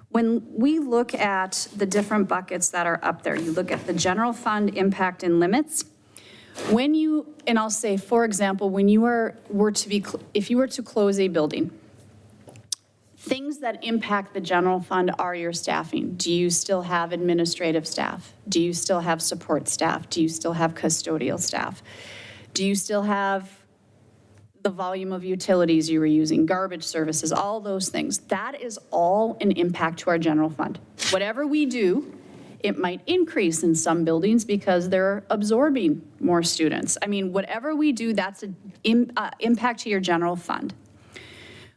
When we look at the different buckets that are up there, you look at the general fund impact and limits. And I'll say, for example, when if you were to close a building, things that impact the general fund are your staffing. Do you still have administrative staff? Do you still have support staff? Do you still have custodial staff? Do you still have the volume of utilities you were using, garbage services, all those things? That is all an impact to our general fund. Whatever we do, it might increase in some buildings because they're absorbing more students. I mean, whatever we do, that's an impact to your general fund.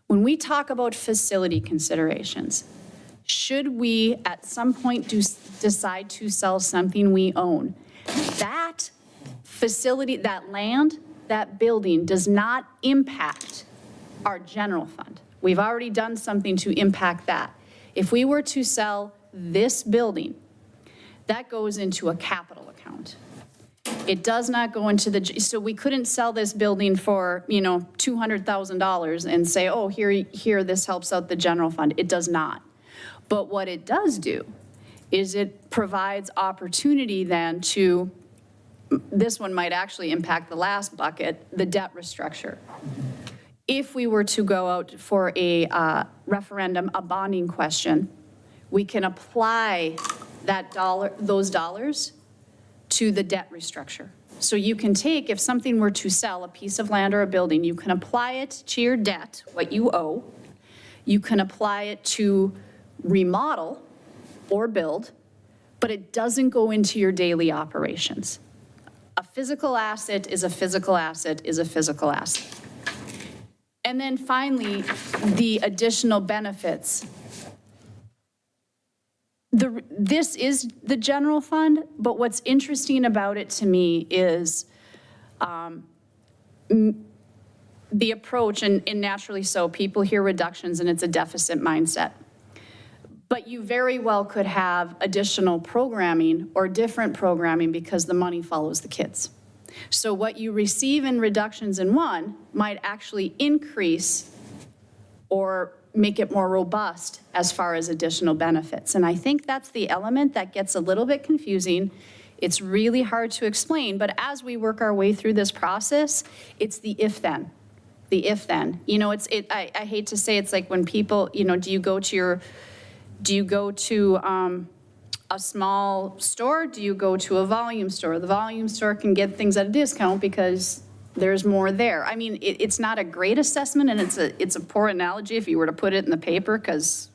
When we talk about facility considerations, should we at some point decide to sell something we own, that facility, that land, that building does not impact our general fund. We've already done something to impact that. If we were to sell this building, that goes into a capital account. It does not go into so we couldn't sell this building for, $200,000 and say, oh, here, this helps out the general fund. It does not. But what it does do is it provides opportunity then to, this one might actually impact the last bucket, the debt restructure. If we were to go out for a referendum, a bonding question, we can apply those dollars to the debt restructure. So you can take, if something were to sell, a piece of land or a building, you can apply it to your debt, what you owe. You can apply it to remodel or build, but it doesn't go into your daily operations. A physical asset is a physical asset is a physical asset. And then finally, the additional benefits. This is the general fund, but what's interesting about it to me is the approach, and naturally so, people hear reductions and it's a deficit mindset. But you very well could have additional programming or different programming because the money follows the kids. So what you receive in reductions in one might actually increase or make it more robust as far as additional benefits. And I think that's the element that gets a little bit confusing. It's really hard to explain, but as we work our way through this process, it's the if-then. The if-then. You know, I hate to say, it's like when people, you know, do you go to a small store? Do you go to a volume store? The volume store can get things at a discount because there's more there. I mean, it's not a great assessment, and it's a poor analogy if you were to put it in the paper, because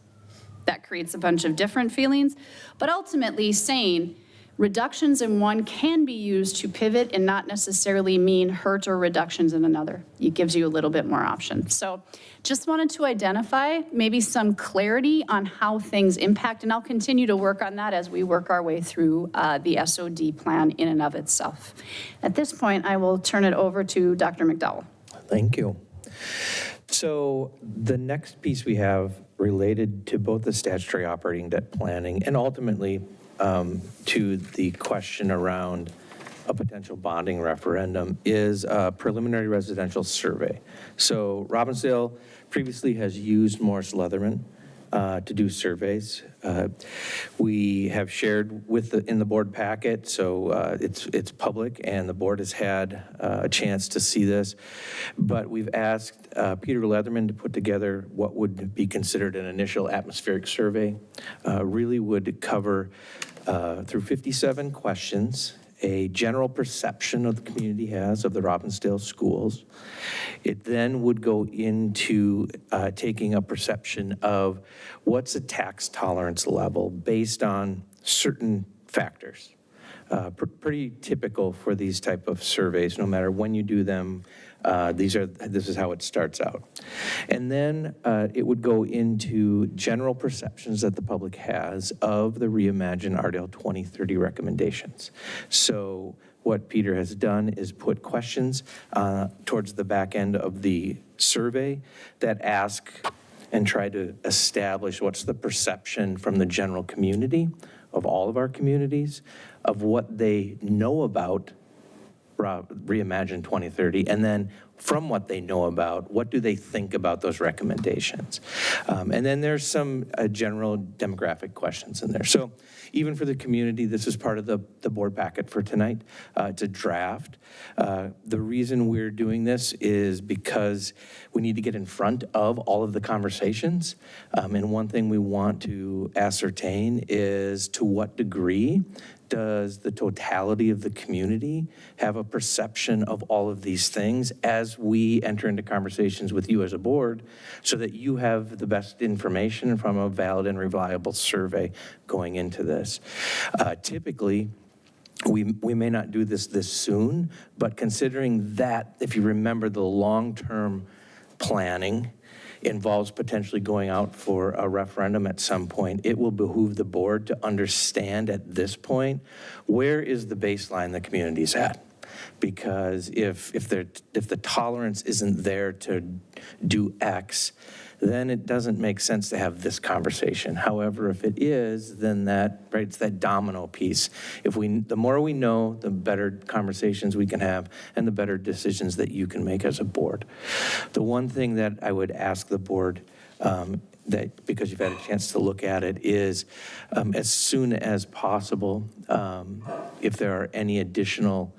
that creates a bunch of different feelings. But ultimately saying reductions in one can be used to pivot and not necessarily mean hurt or reductions in another. It gives you a little bit more option. So just wanted to identify maybe some clarity on how things impact, and I'll continue to work on that as we work our way through the SOD plan in and of itself. At this point, I will turn it over to Dr. McDowell. Thank you. So the next piece we have related to both the statutory operating debt planning and ultimately to the question around a potential bonding referendum is a preliminary residential survey. So Robbinsdale previously has used Morris Leatherman to do surveys. We have shared in the board packet, so it's public and the board has had a chance to see this. But we've asked Peter Leatherman to put together what would be considered an initial atmospheric survey. Really would cover through 57 questions, a general perception of the community has of the Robbinsdale schools. It then would go into taking a perception of what's a tax tolerance level based on certain factors. Pretty typical for these type of surveys, no matter when you do them. This is how it starts out. And then it would go into general perceptions that the public has of the Reimagine Ardell 2030 recommendations. So what Peter has done is put questions towards the back end of the survey that ask and try to establish what's the perception from the general community of all of our communities of what they know about Reimagine 2030, and then from what they know about, what do they think about those recommendations? And then there's some general demographic questions in there. So even for the community, this is part of the board packet for tonight. It's a draft. The reason we're doing this is because we need to get in front of all of the conversations. And one thing we want to ascertain is to what degree does the totality of the community have a perception of all of these things as we enter into conversations with you as a board, so that you have the best information from a valid and reliable survey going into this. Typically, we may not do this soon, but considering that, if you remember, the long-term planning involves potentially going out for a referendum at some point, it will behoove the board to understand at this point, where is the baseline the community's at? Because if the tolerance isn't there to do X, then it doesn't make sense to have this conversation. However, if it is, then it's that domino piece. The more we know, the better conversations we can have and the better decisions that you can make as a board. The one thing that I would ask the board, because you've had a chance to look at it, is as soon as possible, if there are any additional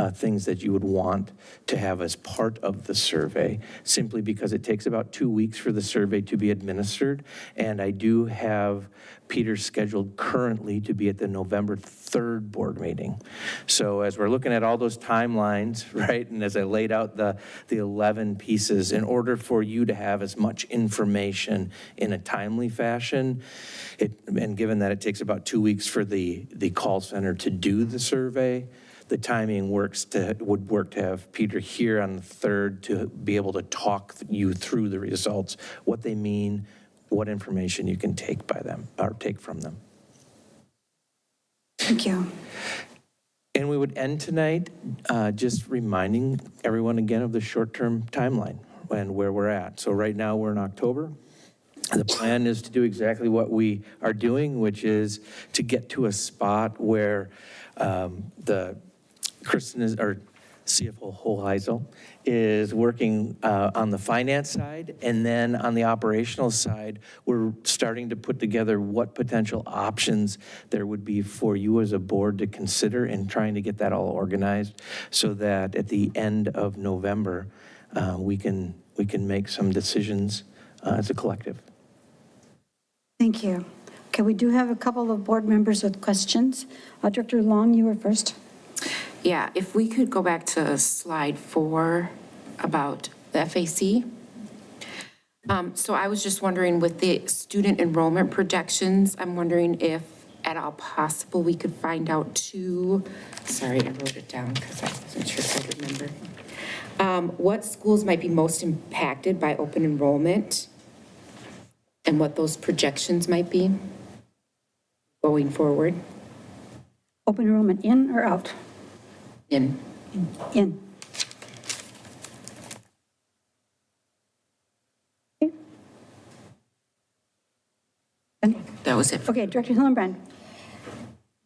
things that you would want to have as part of the survey, simply because it takes about 2 weeks for the survey to be administered. And I do have Peter scheduled currently to be at the November 3rd board meeting. So as we're looking at all those timelines, right, and as I laid out the 11 pieces, in order for you to have as much information in a timely fashion, and given that it takes about 2 weeks for the call center to do the survey, the timing would work to have Peter here on the 3rd to be able to talk you through the results, what they mean, what information you can take by them or take from them. Thank you. And we would end tonight just reminding everyone again of the short-term timeline and where we're at. So right now we're in October. The plan is to do exactly what we are doing, which is to get to a spot where Kristen is, or CFO Hoheisel is working on the finance side, and then on the operational side, we're starting to put together what potential options there would be for you as a board to consider, and trying to get that all organized so that at the end of November, we can make some decisions as a collective. Thank you. Okay, we do have a couple of board members with questions. Director Long, you were first. Yeah, if we could go back to slide 4 about the FAC. So I was just wondering, with the student enrollment projections, I'm wondering if at all possible we could find out sorry, I wrote it down because I wasn't sure if I remember. What schools might be most impacted by open enrollment and what those projections might be going forward? Open enrollment in or out? In. In. Okay. That was it. Okay, Director Hillenbrand.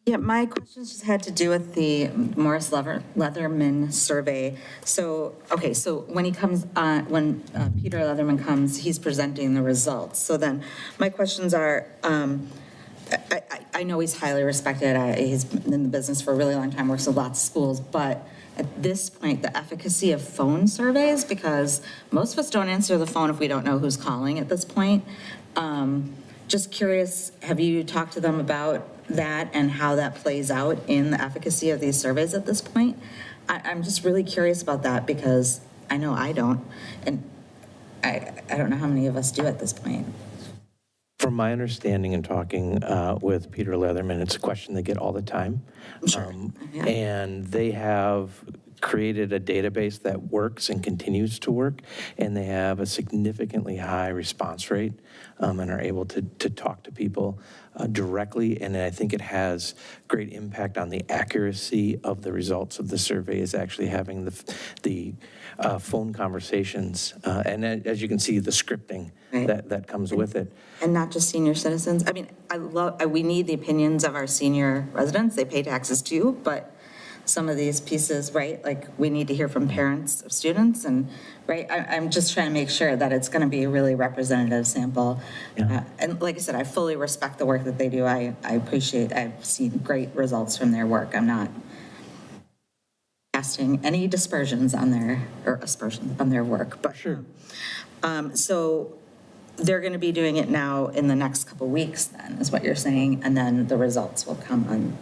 Yeah, my questions just had to do with the Morris Leatherman survey. So, okay, so when he comes, when Peter Leatherman comes, he's presenting the results. So then my questions are, I know he's highly respected. He's been in the business for a really long time, works with lots of schools, but at this point, the efficacy of phone surveys, because most of us don't answer the phone if we don't know who's calling at this point. Just curious, have you talked to them about that and how that plays out in the efficacy of these surveys at this point? I'm just really curious about that because I know I don't, and I don't know how many of us do at this point. From my understanding and talking with Peter Leatherman, it's a question they get all the time. Sure. Yeah. And they have created a database that works and continues to work, and they have a significantly high response rate and are able to talk to people directly. And I think it has great impact on the accuracy of the results of the survey, is actually having the phone conversations. And as you can see, the scripting that comes with it. And not just senior citizens. I mean, we need the opinions of our senior residents. They pay taxes too, but some of these pieces, right? Like we need to hear from parents of students and, right? I'm just trying to make sure that it's going to be a really representative sample. Yeah. And like I said, I fully respect the work that they do. I appreciate, I've seen great results from their work. I'm not casting any aspersions on their work, but Sure. So they're going to be doing it now in the next couple weeks then, is what you're saying, and then the results will come on.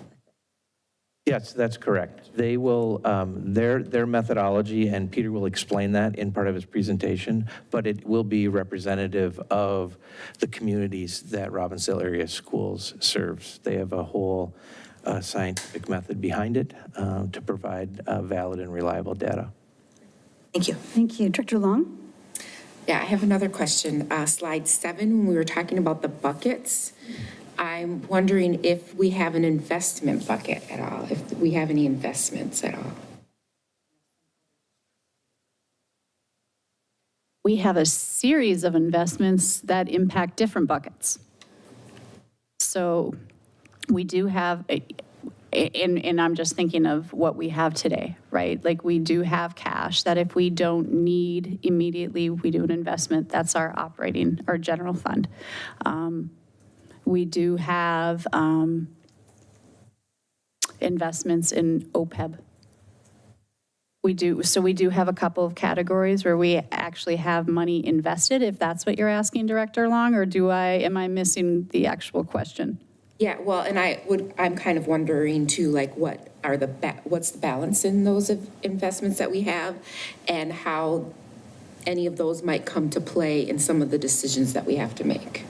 Yes, that's correct. They will, their methodology, and Peter will explain that in part of his presentation, but it will be representative of the communities that Robbinsdale area schools serves. They have a whole scientific method behind it to provide valid and reliable data. Thank you. Thank you. Director Long? Yeah, I have another question. Slide 7, when we were talking about the buckets, I'm wondering if we have an investment bucket at all, if we have any investments at all. We have a series of investments that impact different buckets. So we do have, and I'm just thinking of what we have today, right? Like we do have cash that if we don't need immediately, we do an investment. That's our operating, our general fund. We do have investments in OPEB. We do. So we do have a couple of categories where we actually have money invested, if that's what you're asking, Director Long, or am I missing the actual question? Yeah, well, and I'm kind of wondering too, like what's the balance in those investments that we have and how any of those might come to play in some of the decisions that we have to make.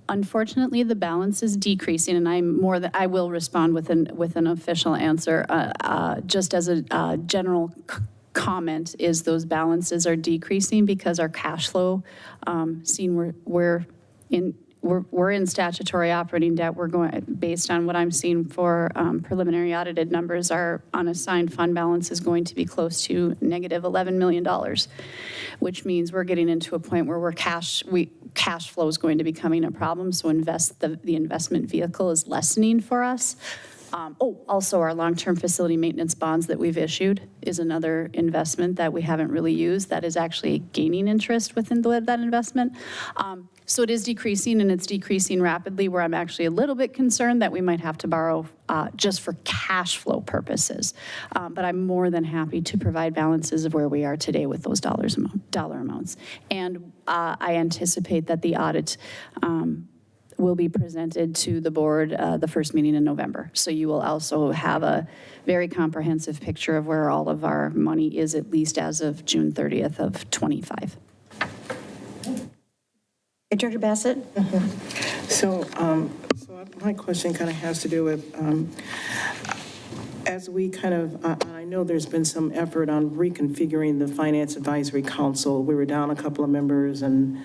Unfortunately, the balance is decreasing, and I will respond with an official answer. Just as a general comment, is those balances are decreasing because our cash flow, seeing we're in statutory operating debt. We're going, based on what I'm seeing for preliminary audited numbers, our unassigned fund balance is going to be close to negative $11 million, which means we're getting into a point where cash flow is going to be becoming a problem. So the investment vehicle is lessening for us. Also our long-term facility maintenance bonds that we've issued is another investment that we haven't really used that is actually gaining interest within that investment. So it is decreasing, and it's decreasing rapidly, where I'm actually a little bit concerned that we might have to borrow just for cash flow purposes. But I'm more than happy to provide balances of where we are today with those dollar amounts. And I anticipate that the audit will be presented to the board the first meeting in November. So you will also have a very comprehensive picture of where all of our money is, at least as of June 30th of 25. Director Bassett? So my question kind of has to do with, as we kind of, I know there's been some effort on reconfiguring the Finance Advisory Council. We were down a couple of members and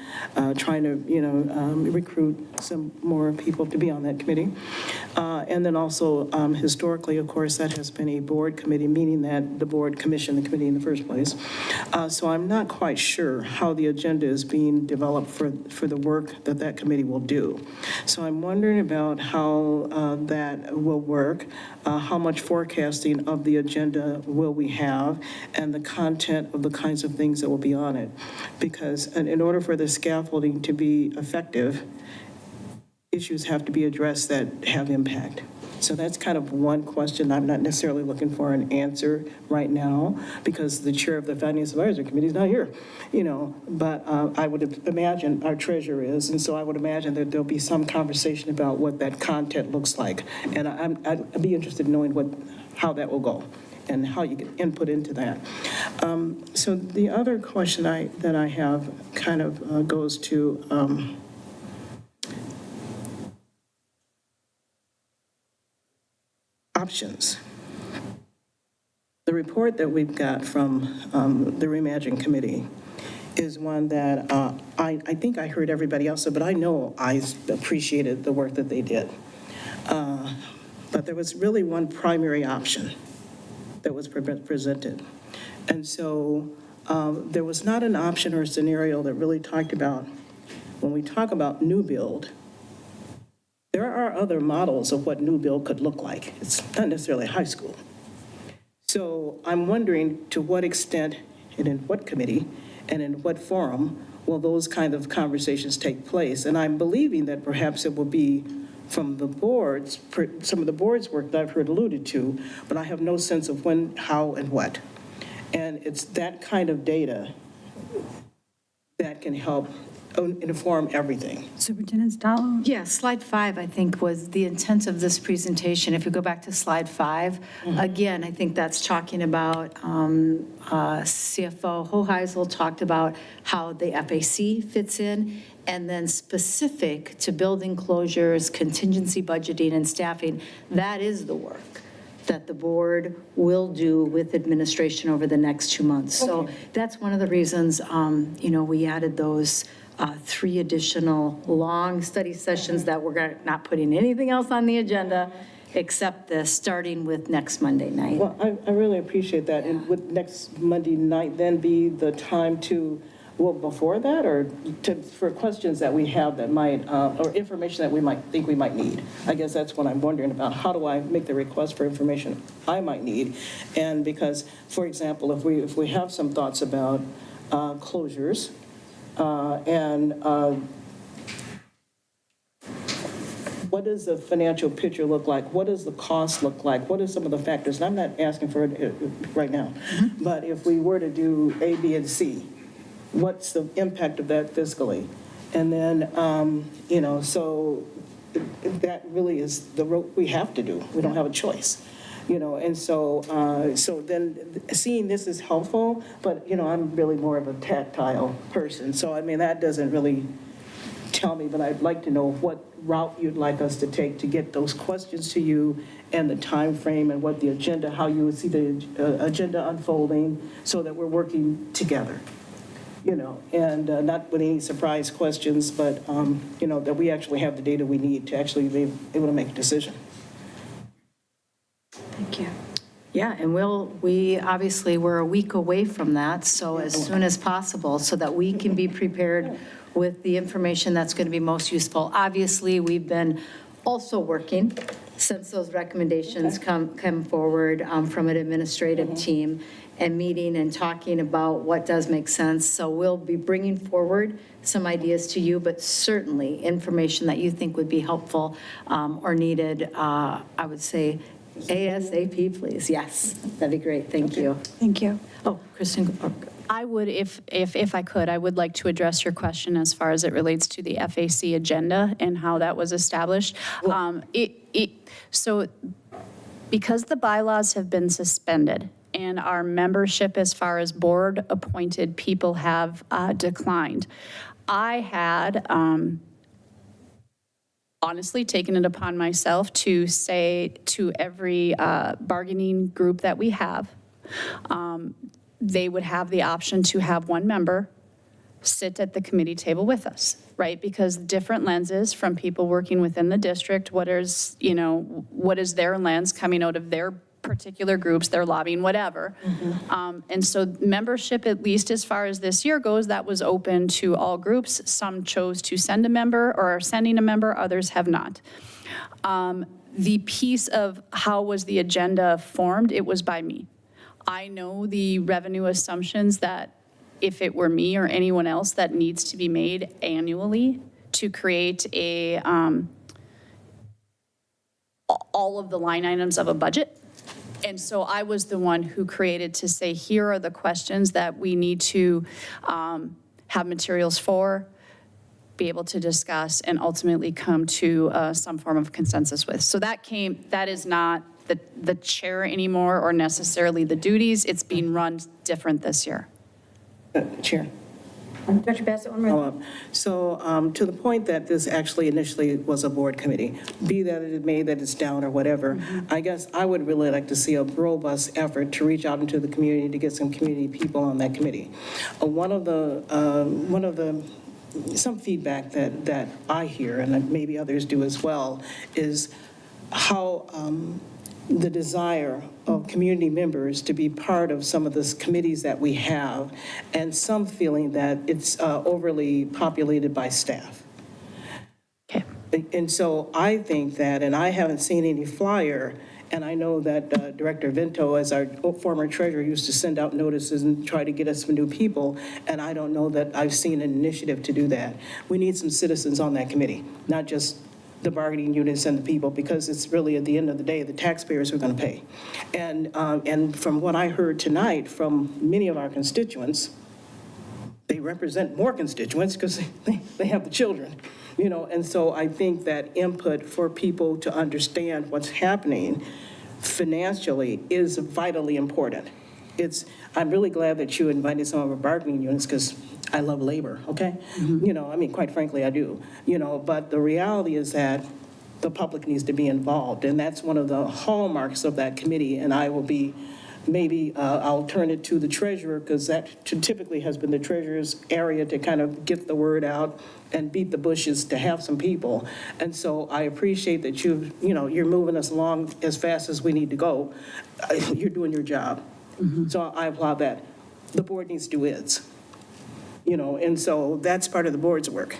trying to, recruit some more people to be on that committee. And then also, historically, of course, that has been a board committee, meaning that the board commissioned the committee in the first place. So I'm not quite sure how the agenda is being developed for the work that committee will do. So I'm wondering about how that will work, how much forecasting of the agenda will we have, and the content of the kinds of things that will be on it. Because in order for the scaffolding to be effective, issues have to be addressed that have impact. So that's kind of one question. I'm not necessarily looking for an answer right now because the chair of the Finance Advisory Committee is not here, but I would imagine our treasurer is, and so I would imagine that there'll be some conversation about what that content looks like. And I'd be interested in knowing how that will go and how you get input into that. So the other question that I have kind of goes to options. The report that we've got from the Reimagine Committee is one that I think I heard everybody else say, but I know I appreciated the work that they did. But there was really one primary option that was presented. And so there was not an option or a scenario that really talked about, when we talk about new build, there are other models of what new build could look like. It's not necessarily high school. So I'm wondering to what extent and in what committee and in what forum will those kind of conversations take place? And I'm believing that perhaps it will be from the boards, some of the boards' work that I've heard alluded to, but I have no sense of when, how, and what. And it's that kind of data that can help inform everything. Superintendent Stallo? Yeah, slide 5, I think, was the intent of this presentation. If you go back to slide 5, again, I think that's talking about CFO Hoheisel talked about how the FAC fits in, and then specific to building closures, contingency budgeting, and staffing. That is the work that the board will do with administration over the next 2 months. So that's one of the reasons, we added those 3 additional long study sessions that we're not putting anything else on the agenda except this, starting with next Monday night. Well, I really appreciate that. And would next Monday night then be the time to, before that, or for questions that we have that might, or information that we might think we might need? I guess that's what I'm wondering about. How do I make the request for information I might need? And because, for example, if we have some thoughts about closures, what does the financial picture look like? What does the cost look like? What are some of the factors? And I'm not asking for it right now, but if we were to do A, B, and C, what's the impact of that fiscally? And then, so that really is the road we have to do. We don't have a choice. And so then seeing this is helpful, but, I'm really more of a tactile person. So, I mean, that doesn't really tell me, but I'd like to know what route you'd like us to take to get those questions to you and the time frame and what the agenda, how you would see the agenda unfolding so that we're working together, and not with any surprise questions, but, that we actually have the data we need to actually be able to make a decision. Thank you. Yeah, and we're a week away from that, so as soon as possible, so that we can be prepared with the information that's going to be most useful. Obviously, we've been also working since those recommendations come forward from an administrative team and meeting and talking about what does make sense. So we'll be bringing forward some ideas to you, but certainly information that you think would be helpful or needed, I would say ASAP, please. Yes, that'd be great. Thank you. Thank you. Oh, Kristen. I would, if I could, I would like to address your question as far as it relates to the FAC agenda and how that was established. So because the bylaws have been suspended and our membership as far as board-appointed people have declined, I had honestly taken it upon myself to say to every bargaining group that we have, they would have the option to have one member sit at the committee table with us, right? Because different lenses from people working within the district, what is their lens coming out of their particular groups, their lobbying, whatever. And so membership, at least as far as this year goes, that was open to all groups. Some chose to send a member or are sending a member, others have not. The piece of how was the agenda formed, it was by me. I know the revenue assumptions that if it were me or anyone else that needs to be made annually to create all of the line items of a budget. And so I was the one who created to say, here are the questions that we need to have materials for, be able to discuss, and ultimately come to some form of consensus with. So that is not the chair anymore or necessarily the duties. It's being run different this year. Chair. Dr. Bassett, one more thing. So to the point that this actually initially was a board committee, be that it may that it's down or whatever, I guess I would really like to see a robust effort to reach out into the community to get some community people on that committee. Some feedback that I hear, and maybe others do as well, is how the desire of community members to be part of some of the committees that we have, and some feeling that it's overly populated by staff. Okay. And so I think that, and I haven't seen any flyer, and I know that Director Vento, as our former treasurer, used to send out notices and try to get us some new people, and I don't know that I've seen an initiative to do that. We need some citizens on that committee, not just the bargaining units and the people, because it's really, at the end of the day, the taxpayers who are going to pay. And from what I heard tonight from many of our constituents, they represent more constituents because they have the children, and so I think that input for people to understand what's happening financially is vitally important. I'm really glad that you invited some of our bargaining units because I love labor, okay? Quite frankly, I do, but the reality is that the public needs to be involved, and that's one of the hallmarks of that committee, and I will be, maybe I'll turn it to the treasurer, because that typically has been the treasurer's area to kind of get the word out and beat the bushes to have some people. And so I appreciate that you're moving us along as fast as we need to go. You're doing your job. So I applaud that. The board needs to do its. And so that's part of the board's work,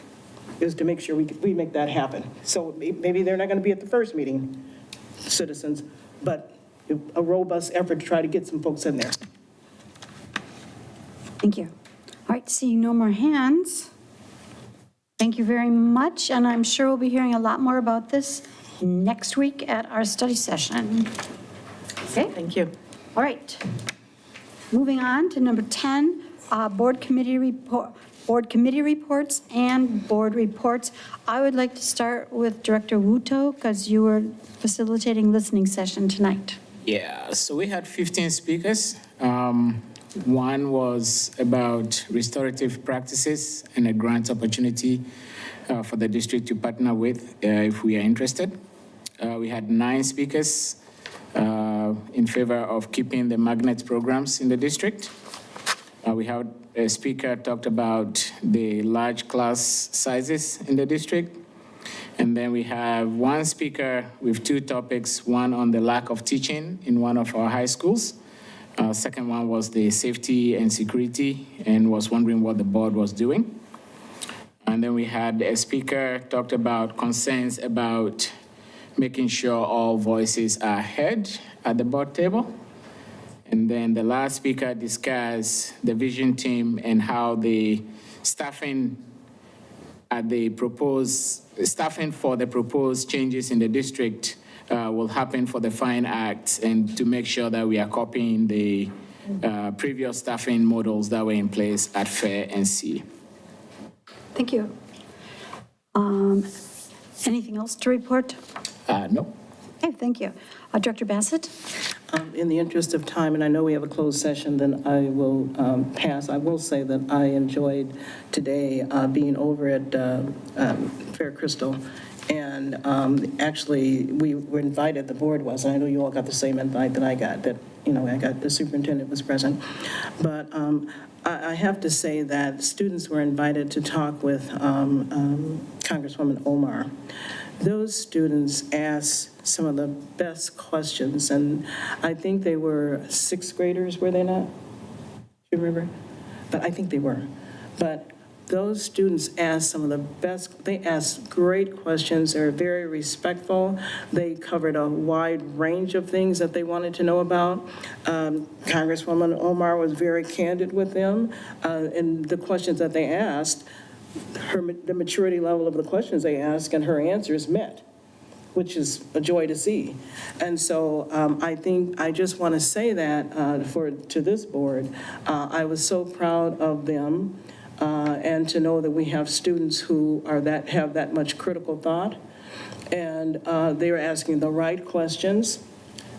is to make sure we make that happen. So maybe they're not going to be at the first meeting, citizens, but a robust effort to try to get some folks in there. Thank you. All right, seeing no more hands, Thank you very much, and I'm sure we'll be hearing a lot more about this next week at our study session. Okay? Thank you. All right. Moving on to number 10, board committee reports and board reports. I would like to start with Director Wuto, because you were facilitating listening session tonight. Yeah, so we had 15 speakers. One was about restorative practices and a grant opportunity for the district to partner with if we are interested. We had 9 speakers in favor of keeping the magnet programs in the district. We had a speaker talked about the large class sizes in the district. And then we have one speaker with 2 topics, one on the lack of teaching in one of our high schools. Second one was the safety and security, and was wondering what the board was doing. And then we had a speaker talked about concerns about making sure all voices are heard at the board table. And then the last speaker discussed the vision team and how the staffing for the proposed changes in the district will happen for the fine arts, and to make sure that we are copying the previous staffing models that were in place at FAIR and C. Thank you. Anything else to report? No. Okay, thank you. Director Bassett? In the interest of time, and I know we have a closed session, then I will pass. I will say that I enjoyed today being over at Fair Crystal. And actually, we were invited, the board was, and I know you all got the same invite that I got, that, I got, the superintendent was present. But I have to say that students were invited to talk with Congresswoman Omar. Those students asked some of the best questions, and I think they were 6th graders, were they not? Do you remember? But I think they were. But those students asked some of the best, they asked great questions. They were very respectful. They covered a wide range of things that they wanted to know about. Congresswoman Omar was very candid with them, and the questions that they asked, the maturity level of the questions they asked and her answers met, which is a joy to see. And so I think, I just want to say that to this board, I was so proud of them, and to know that we have students who have that much critical thought, and they are asking the right questions,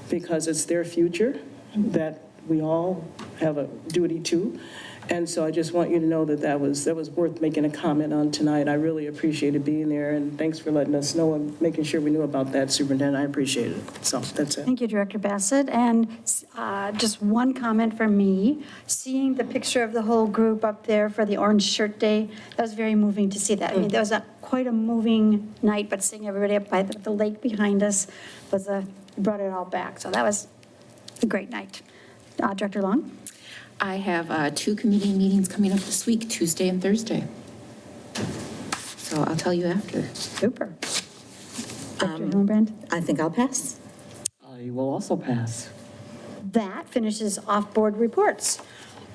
because it's their future that we all have a duty to. And so I just want you to know that that was worth making a comment on tonight. I really appreciated being there, and thanks for letting us know and making sure we knew about that, Superintendent. I appreciate it. So that's it. Thank you, Director Bassett. And just one comment from me, seeing the picture of the whole group up there for the Orange Shirt Day, that was very moving to see that. I mean, that was quite a moving night, but seeing everybody up by the lake behind us brought it all back. So that was a great night. Director Long? I have 2 committee meetings coming up this week, Tuesday and Thursday. So I'll tell you after. Super. Dr. Hillenbrand? I think I'll pass. I will also pass. That finishes off-board reports.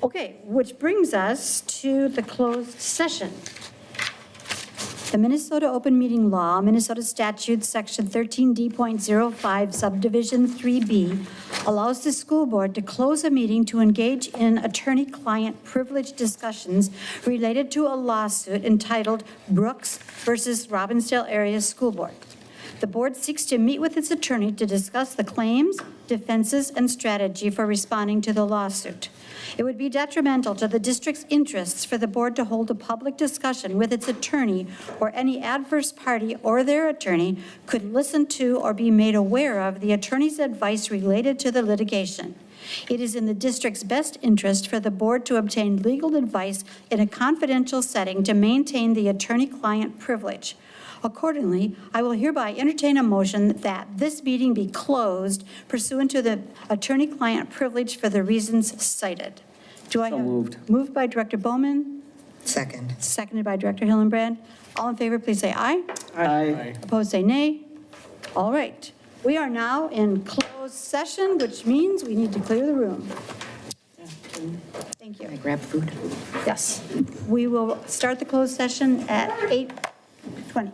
Okay, which brings us to the closed session. The Minnesota Open Meeting Law, Minnesota Statute, Section 13D.05, Subdivision 3B, allows the school board to close a meeting to engage in attorney-client privilege discussions related to a lawsuit entitled Brooks versus Robbinsdale Area School Board. The board seeks to meet with its attorney to discuss the claims, defenses, and strategy for responding to the lawsuit. It would be detrimental to the district's interests for the board to hold a public discussion with its attorney, or any adverse party or their attorney could listen to or be made aware of the attorney's advice related to the litigation. It is in the district's best interest for the board to obtain legal advice in a confidential setting to maintain the attorney-client privilege. Accordingly, I will hereby entertain a motion that this meeting be closed pursuant to the attorney-client privilege for the reasons cited. Do I have? moved. Moved by Director Bowman, Second. seconded by Director Hillenbrand. All in favor, please say aye. Aye. Opposed, say nay. All right. We are now in closed session, which means we need to clear the room. Thank Thank you. Can I grab food? Yes. We will start the closed session at 8:20.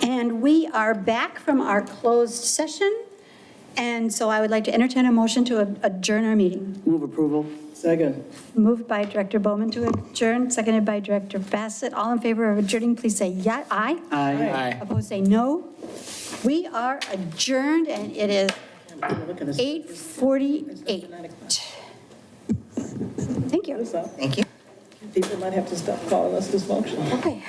And we are back from our closed session, and so I would like to entertain a motion to adjourn our meeting. Move approval. Second. Moved by Director Bowman to adjourn, seconded by Director Bassett. All in favor of adjourning, please say yeah, aye. Aye. Opposed, say no. We are adjourned, and it is Look at this. 8:48. Thank you. Thank you. People might have to stop calling us dysfunctional. Okay.